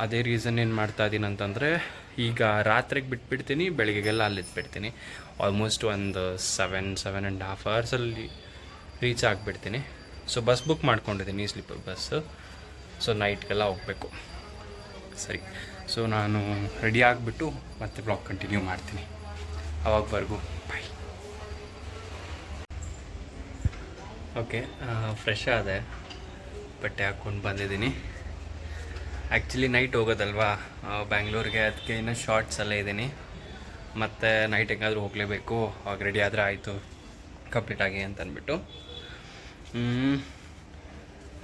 A: ಅದೇ ರೀಸನ್ ಏನು ಮಾಡ್ತಾಯಿದ್ದೀನಿ ಅಂತಂದರೆ, ಈಗ ರಾತ್ರಿಗೆ ಬಿಟ್ಬಿಡ್ತೀನಿ, ಬೆಳಿಗ್ಗೆಗೆಲ್ಲ ಅಲ್ಲಿದ್ಬಿಡ್ತೀನಿ. ಆಲ್ಮೋಸ್ಟ್ ಒಂದು 7.5 hours ರೀಚ್ ಆಗಿಬಿಡ್ತೀನಿ. ಸೊ ಬಸ್ ಬುಕ್ ಮಾಡ್ಕೊಂಡಿದ್ದೀನಿ, ಸ್ಲೀಪರ್ ಬಸ್ಸು. ಸೊ ನೈಟ್ಗೆಲ್ಲ ಹೋಗಬೇಕು. ಸರಿ, ಸೊ ನಾನು ರೆಡಿ ಆಗಿಬಿಟ್ಟು ಮತ್ತೆ ಬ್ಲಾಗ್ ಕಂಟಿನ್ಯೂ ಮಾಡ್ತೀನಿ. ಅವಾಗವರೆಗೂ ಬಾಯ್. ಓಕೆ, ಫ್ರೆಶ್ ಆದೆ, ಬಟ್ಟೆ ಹಾಕ್ಕೊಂಡು ಬಂದಿದ್ದೀನಿ. ಆ್ಯಕ್ಚುಲಿ ನೈಟ್ ಹೋಗೋದಲ್ವಾ ಬ್ಯಾಂಗ್ಳೂರಿಗೆ, ಅದಕ್ಕೆ ಇನ್ನೂ ಶಾರ್ಟ್ಸಲ್ಲೇ ಇದ್ದೀನಿ. ಮತ್ತು ನೈಟ್ ಹೆಂಗಾದರೂ ಹೋಗಲೇಬೇಕು. ಆವಾಗ ರೆಡಿ ಆದರೆ ಆಯಿತು ಕಂಪ್ಲೀಟಾಗಿ ಅಂತ ಅಂದ್ಬಿಟ್ಟು.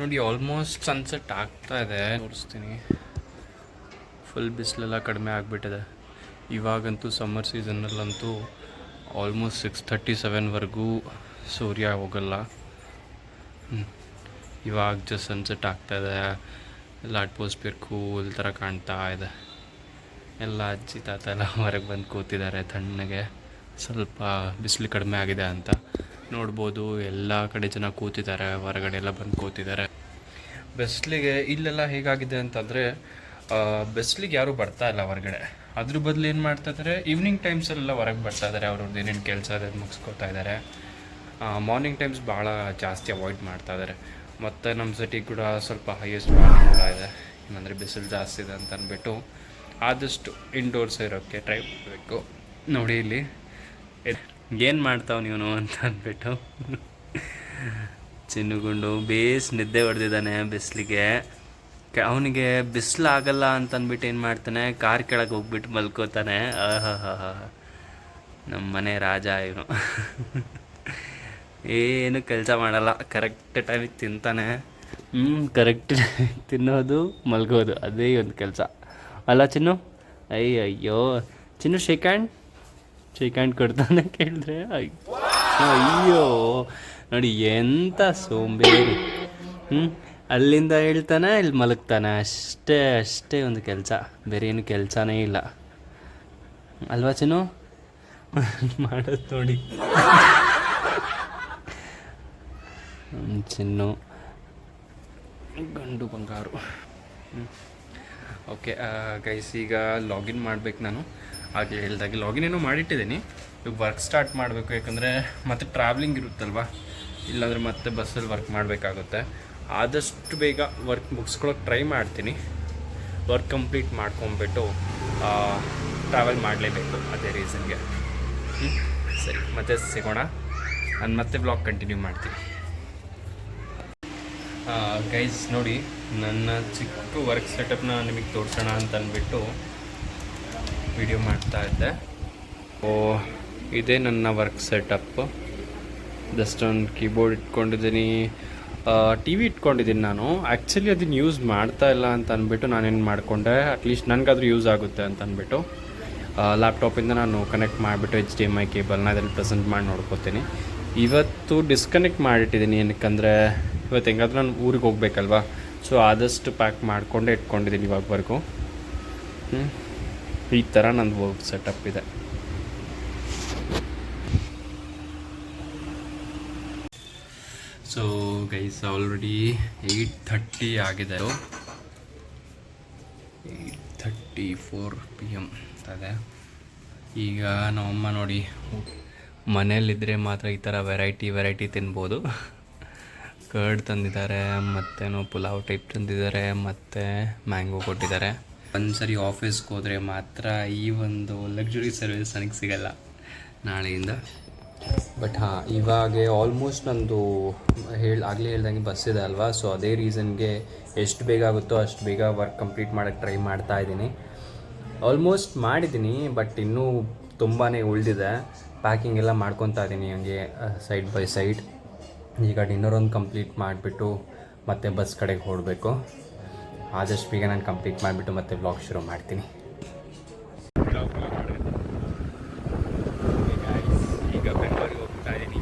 A: ನೋಡಿ, ಆಲ್ಮೋಸ್ಟ್ ಸನ್ಸೆಟ್ ಆಗ್ತಾಯಿದೆ, ತೋರಿಸ್ತೀನಿ. ಫುಲ್ ಬಿಸಿಲೆಲ್ಲ ಕಡಿಮೆ ಆಗಿಬಿಟ್ಟಿದೆ. ಇವಾಗಂತೂ ಸಮ್ಮರ್ ಸೀಸನ್ನಲ್ಲಂತೂ ಆಲ್ಮೋಸ್ಟ್ 6:37ವರೆಗೂ ಸೂರ್ಯ ಹೋಗಲ್ಲ. ಇವಾಗ ಜಸ್ಟ್ ಸನ್ಸೆಟ್ ಆಗ್ತಾಯಿದೆ. ಎಲ್ಲ ಅಟ್ಮಾಸ್ಫಿಯರ್ ಕೂಲ್ ಥರ ಕಾಣ್ತಾ ಇದೆ. ಎಲ್ಲ ಅಜ್ಜಿ ತಾತ ಎಲ್ಲ ಹೊರಗೆ ಬಂದು ಕೂತಿದ್ದಾರೆ ತಣ್ಣಗೆ. ಸ್ವಲ್ಪ ಬಿಸಿಲು ಕಡಿಮೆ ಆಗಿದೆ ಅಂತ ನೋಡ್ಬೋದು. ಎಲ್ಲ ಕಡೆ ಜನ ಕೂತಿದ್ದಾರೆ, ಹೊರಗಡೆ ಎಲ್ಲ ಬಂದು ಕೂತಿದ್ದಾರೆ. ಬಿಸಿಲಿಗೆ ಇಲ್ಲೆಲ್ಲ ಹೇಗಾಗಿದೆ ಅಂತಂದರೆ, ಬಿಸಿಲಿಗೆ ಯಾರೂ ಬರ್ತಾ ಇಲ್ಲ ಹೊರಗಡೆ. ಅದ್ರ ಬದಲು ಏನು ಮಾಡ್ತಾಯಿದ್ದಾರೆ, ಈವ್ನಿಂಗ್ ಟೈಮ್ಸಲ್ಲೆಲ್ಲ ಹೊರಗೆ ಬರ್ತಾಯಿದ್ದಾರೆ. ಅವ್ರದ್ದು ಏನೇನು ಕೆಲಸ ಇದೆ ಮುಗಿಸ್ಕೊತಾ ಇದ್ದಾರೆ. ಮಾರ್ನಿಂಗ್ ಟೈಮ್ಸ್ ಭಾಳ ಜಾಸ್ತಿ ಅವಾಯ್ಡ್ ಮಾಡ್ತಾಯಿದ್ದಾರೆ. ಮತ್ತು ನಮ್ಮ ಸಿಟಿ ಕೂಡ ಸ್ವಲ್ಪ ಹೈಯೆಸ್ಟ್ ವಾರ್ನಿಂಗ್ ಕೂಡ ಇದೆ, ಏನಂದರೆ ಬಿಸಿಲು ಜಾಸ್ತಿ ಇದೆ ಅಂತ ಅಂದ್ಬಿಟ್ಟು ಆದಷ್ಟು ಇಂಡೋರ್ಸ್ ಇರೋಕ್ಕೆ ಟ್ರೈ ಮಾಡಬೇಕು. ನೋಡಿ ಇಲ್ಲಿ ಏನು ಮಾಡ್ತಾವೆ ನೀನು ಅಂತ ಅಂದ್ಬಿಟ್ಟು ಚಿನ್ನುಗುಂಡು ಬೇಸ್ ನಿದ್ದೆ ಹೊಡೆದಿದ್ದಾನೆ ಬಿಸಿಲಿಗೆ. ಅವನಿಗೆ ಬಿಸಿಲು ಆಗಲ್ಲ ಅಂತ ಅಂದ್ಬಿಟ್ಟು ಏನು ಮಾಡ್ತಾನೆ, ಕಾರ್ ಕೆಳಗೆ ಹೋಗ್ಬಿಟ್ಟು ಮಲ್ಕೋತಾನೆ. ನಮ್ಮ ಮನೆ ರಾಜ ಇವನು. ಏನು ಕೆಲಸ ಮಾಡಲ್ಲ, ಕರೆಕ್ಟ್ ಟೈಮಿಗೆ ತಿಂತಾನೆ. ಕರೆಕ್ಟ್ ತಿನ್ನೋದು ಮಲ್ಗೋದು, ಅದೇ ಒಂದು ಕೆಲಸ ಅಲ್ಲ ಚಿನ್ನು? ಅಯ್ಯೋ ಚಿನ್ನು, ಶೇಕ್ ಹ್ಯಾಂಡ್ ಕೊಡ್ತಾನೆ ಕೇಳಿದ್ರೆ. ಅಯ್ಯೋ ನೋಡಿ ಎಂಥ ಸೋಂಬೇರಿ. ಅಲ್ಲಿಂದ ಹೇಳ್ತಾನೆ ಇಲ್ಲಿ ಮಲಗ್ತಾನೆ, ಅಷ್ಟೇ ಒಂದು ಕೆಲಸ, ಬೇರೆ ಏನು ಕೆಲಸನೇ ಇಲ್ಲ ಅಲ್ವಾ ಚಿನ್ನು? ಮಾಡೋದು ನೋಡಿ ಚಿನ್ನು ಗಂಡು ಬಂಗಾರು. ಓಕೆ ಗೈಸ್, ಈಗ ಲಾಗಿನ್ ಮಾಡ್ಬೇಕು ನಾನು. ಹಾಗೆ ಹೇಳ್ದಾಗೆ ಲಾಗಿನ್ ಏನೋ ಮಾಡಿಟ್ಟಿದ್ದೀನಿ. ಈಗ ವರ್ಕ್ ಸ್ಟಾರ್ಟ್ ಮಾಡಬೇಕು, ಯಾಕಂದರೆ ಮತ್ತೆ ಟ್ರಾವೆಲಿಂಗ್ ಇರುತ್ತಲ್ವ, ಇಲ್ಲಾಂದರೆ ಮತ್ತೆ ಬಸ್ಸಲ್ಲಿ ವರ್ಕ್ ಮಾಡಬೇಕಾಗುತ್ತೆ. ಆದಷ್ಟು ಬೇಗ ವರ್ಕ್ ಮುಗಿಸ್ಕೊಳಕ್ಕೆ ಟ್ರೈ ಮಾಡ್ತೀನಿ. ವರ್ಕ್ ಕಂಪ್ಲೀಟ್ ಮಾಡ್ಕೊಂಬಿಟ್ಟು ಟ್ರಾವೆಲ್ ಮಾಡಲೇಬೇಕು, ಅದೇ ರೀಸನ್ಗೆ. ಸರಿ, ಮತ್ತೆ ಸಿಗೋಣ. ನಾನು ಮತ್ತೆ ಬ್ಲಾಗ್ ಕಂಟಿನ್ಯೂ ಮಾಡ್ತೀನಿ. ಗೈಸ್ ನೋಡಿ, ನನ್ನ ಚಿಕ್ಕ ವರ್ಕ್ ಸೆಟಪ್ನ ನಿಮಗೆ ತೋರಿಸೋಣ ಅಂತ ಅಂದ್ಬಿಟ್ಟು ವಿಡಿಯೋ ಮಾಡ್ತಾ ಇದ್ದೆ. ಇದೇ ನನ್ನ ವರ್ಕ್ ಸೆಟಪ್. ಜಸ್ಟ್ ಒಂದು ಕೀಬೋರ್ಡ್ ಇಟ್ಕೊಂಡಿದ್ದೀನಿ, ಟಿ ವಿ ಇಟ್ಕೊಂಡಿದ್ದೀನಿ. ನಾನು ಆ್ಯಕ್ಚುಲಿ ಅದನ್ನು ಯೂಸ್ ಮಾಡ್ತಾ ಇಲ್ಲ ಅಂತ ಅಂದ್ಬಿಟ್ಟು ನಾನೇನು ಮಾಡಿಕೊಂಡೆ, ಅಟ್ಲೀಸ್ಟ್ ನನಗಾದ್ರೂ ಯೂಸ್ ಆಗುತ್ತೆ ಅಂತ ಅಂದ್ಬಿಟ್ಟು ಲ್ಯಾಪ್ಟಾಪಿಂದ ನಾನು ಕನೆಕ್ಟ್ ಮಾಡಿಬಿಟ್ಟು HDMI ಕೇಬಲ್ನ ಅದರಲ್ಲಿ ಪ್ರೆಸೆಂಟ್ ಮಾಡಿ ನೋಡ್ಕೋತೀನಿ. ಇವತ್ತು ಡಿಸ್ಕನೆಕ್ಟ್ ಮಾಡಿಟ್ಟಿದ್ದೀನಿ, ಏನಕ್ಕಂದರೆ ಇವತ್ತು ಹೆಂಗಾದ್ರೂ ನಾನು ಊರಿಗೆ ಹೋಗ್ಬೇಕಲ್ವಾ, ಸೊ ಆದಷ್ಟು ಪ್ಯಾಕ್ ಮಾಡಿಕೊಂಡೇ ಇಟ್ಕೊಂಡಿದ್ದೀನಿ ಇವಾಗವರೆಗೂ. ಈ ಥರ ನಂದು ವರ್ಕ್ ಸೆಟಪ್ ಇದೆ. ಸೊ ಗೈಸ್, ಆಲ್ರೆಡಿ 8:30 ಆಗಿದೆ. 8:34 PM ಅದೇ. ಈಗ ನಮ್ಮಮ್ಮ ನೋಡಿ, ಮನೇಲಿದ್ದರೆ ಮಾತ್ರ ಈ ಥರ ವೆರೈಟಿ ತಿನ್ಬೋದು. ಕರ್ಡ್ ತಂದಿದ್ದಾರೆ, ಮತ್ತೇನೋ ಪುಲಾವ್ ಟೈಪ್ ತಂದಿದ್ದಾರೆ, ಮತ್ತು ಮ್ಯಾಂಗೋ ಕೊಟ್ಟಿದ್ದಾರೆ. ಒಂದು ಸರಿ ಆಫೀಸ್ಗೆ ಹೋದರೆ ಮಾತ್ರ ಈ ಒಂದು ಲಕ್ಸುರಿ ಸರ್ವಿಸ್ ನನಗೆ ಸಿಗಲ್ಲ ನಾಳೆಯಿಂದ. ಬಟ್ ಇವಾಗ ಆಲ್ಮೋಸ್ಟ್ ನಂದು ಆಗಲೇ ಹೇಳ್ದಂಗೆ ಬಸ್ ಇದೆ ಅಲ್ವಾ, ಸೊ ಅದೇ ರೀಸನ್ಗೆ ಎಷ್ಟು ಬೇಗ ಆಗುತ್ತೋ ಅಷ್ಟು ಬೇಗ ವರ್ಕ್ ಕಂಪ್ಲೀಟ್ ಮಾಡೋಕ್ಕೆ ಟ್ರೈ ಮಾಡ್ತಾಯಿದ್ದೀನಿ. ಆಲ್ಮೋಸ್ಟ್ ಮಾಡಿದ್ದೀನಿ, ಬಟ್ ಇನ್ನೂ ತುಂಬಾ ಉಳಿದಿದೆ. ಪ್ಯಾಕಿಂಗ್ ಎಲ್ಲ ಮಾಡ್ಕೊತಾ ಇದ್ದೀನಿ ಹಂಗೆ ಸೈಡ್ ಬೈ ಸೈಡ್. ಈಗ ಡಿನ್ನರ್ ಒಂದು ಕಂಪ್ಲೀಟ್ ಮಾಡಿಬಿಟ್ಟು ಮತ್ತೆ ಬಸ್ ಕಡೆಗೆ ಹೊರಡಬೇಕು. ಆದಷ್ಟು ಬೇಗ ನಾನು ಕಂಪ್ಲೀಟ್ ಮಾಡಿಬಿಟ್ಟು ಮತ್ತೆ ವ್ಲಾಗ್ ಶುರು ಮಾಡ್ತೀನಿ. ಈಗ ಬೆಂಗಳೂರಿಗೆ ಹೋಗ್ತಾ ಇದ್ದೀನಿ.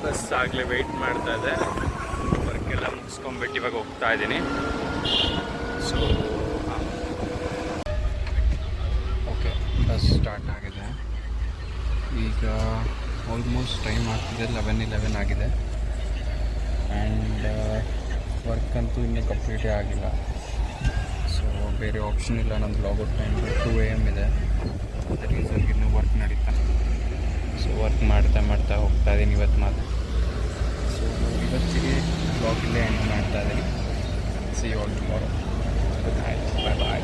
A: ಬಸ್ ಆಗಲೇ ವೆಯ್ಟ್ ಮಾಡ್ತಾ ಇದೆ. ವರ್ಕೆಲ್ಲ ಮುಗಿಸ್ಕೊಂಡ್ಬಿಟ್ಟು ಇವಾಗ ಹೋಗ್ತಾ ಇದ್ದೀನಿ. ಸೊ ಓಕೆ, ಬಸ್ ಸ್ಟಾರ್ಟ್ ಆಗಿದೆ. ಈಗ ಆಲ್ಮೋಸ್ಟ್ ಟೈಮ್ ಆಗ್ತಿದೆ, 11 ಆಗಿದೆ. ಆ್ಯಂಡ್ ವರ್ಕ್ ಅಂತೂ ಇನ್ನೂ ಕಂಪ್ಲೀಟೇ ಆಗಿಲ್ಲ. ಸೊ ಬೇರೆ ಆಪ್ಷನ್ ಇಲ್ಲ, ನಮ್ಮದು ಲಾಗೌಟ್ ಟೈಮ್ 2 AM ಇದೆ. ಅದೇ ರೀಸನ್ಗೆ ಇನ್ನೂ ವರ್ಕ್ ನಡೀತಾ. ಸೊ ವರ್ಕ್ ಮಾಡ್ತಾ ಹೋಗ್ತಾ ಇದ್ದೀನಿ ಇವತ್ತು ಮಾತ್ರ. ಸೊ ಇವತ್ತಿಗೆ ಬ್ಲಾಗ್ ಇಲ್ಲೇ ಎಂಡ್ ಮಾಡ್ತಾ ಇದ್ದೀನಿ. See you all tomorrow. Good night, bye bye.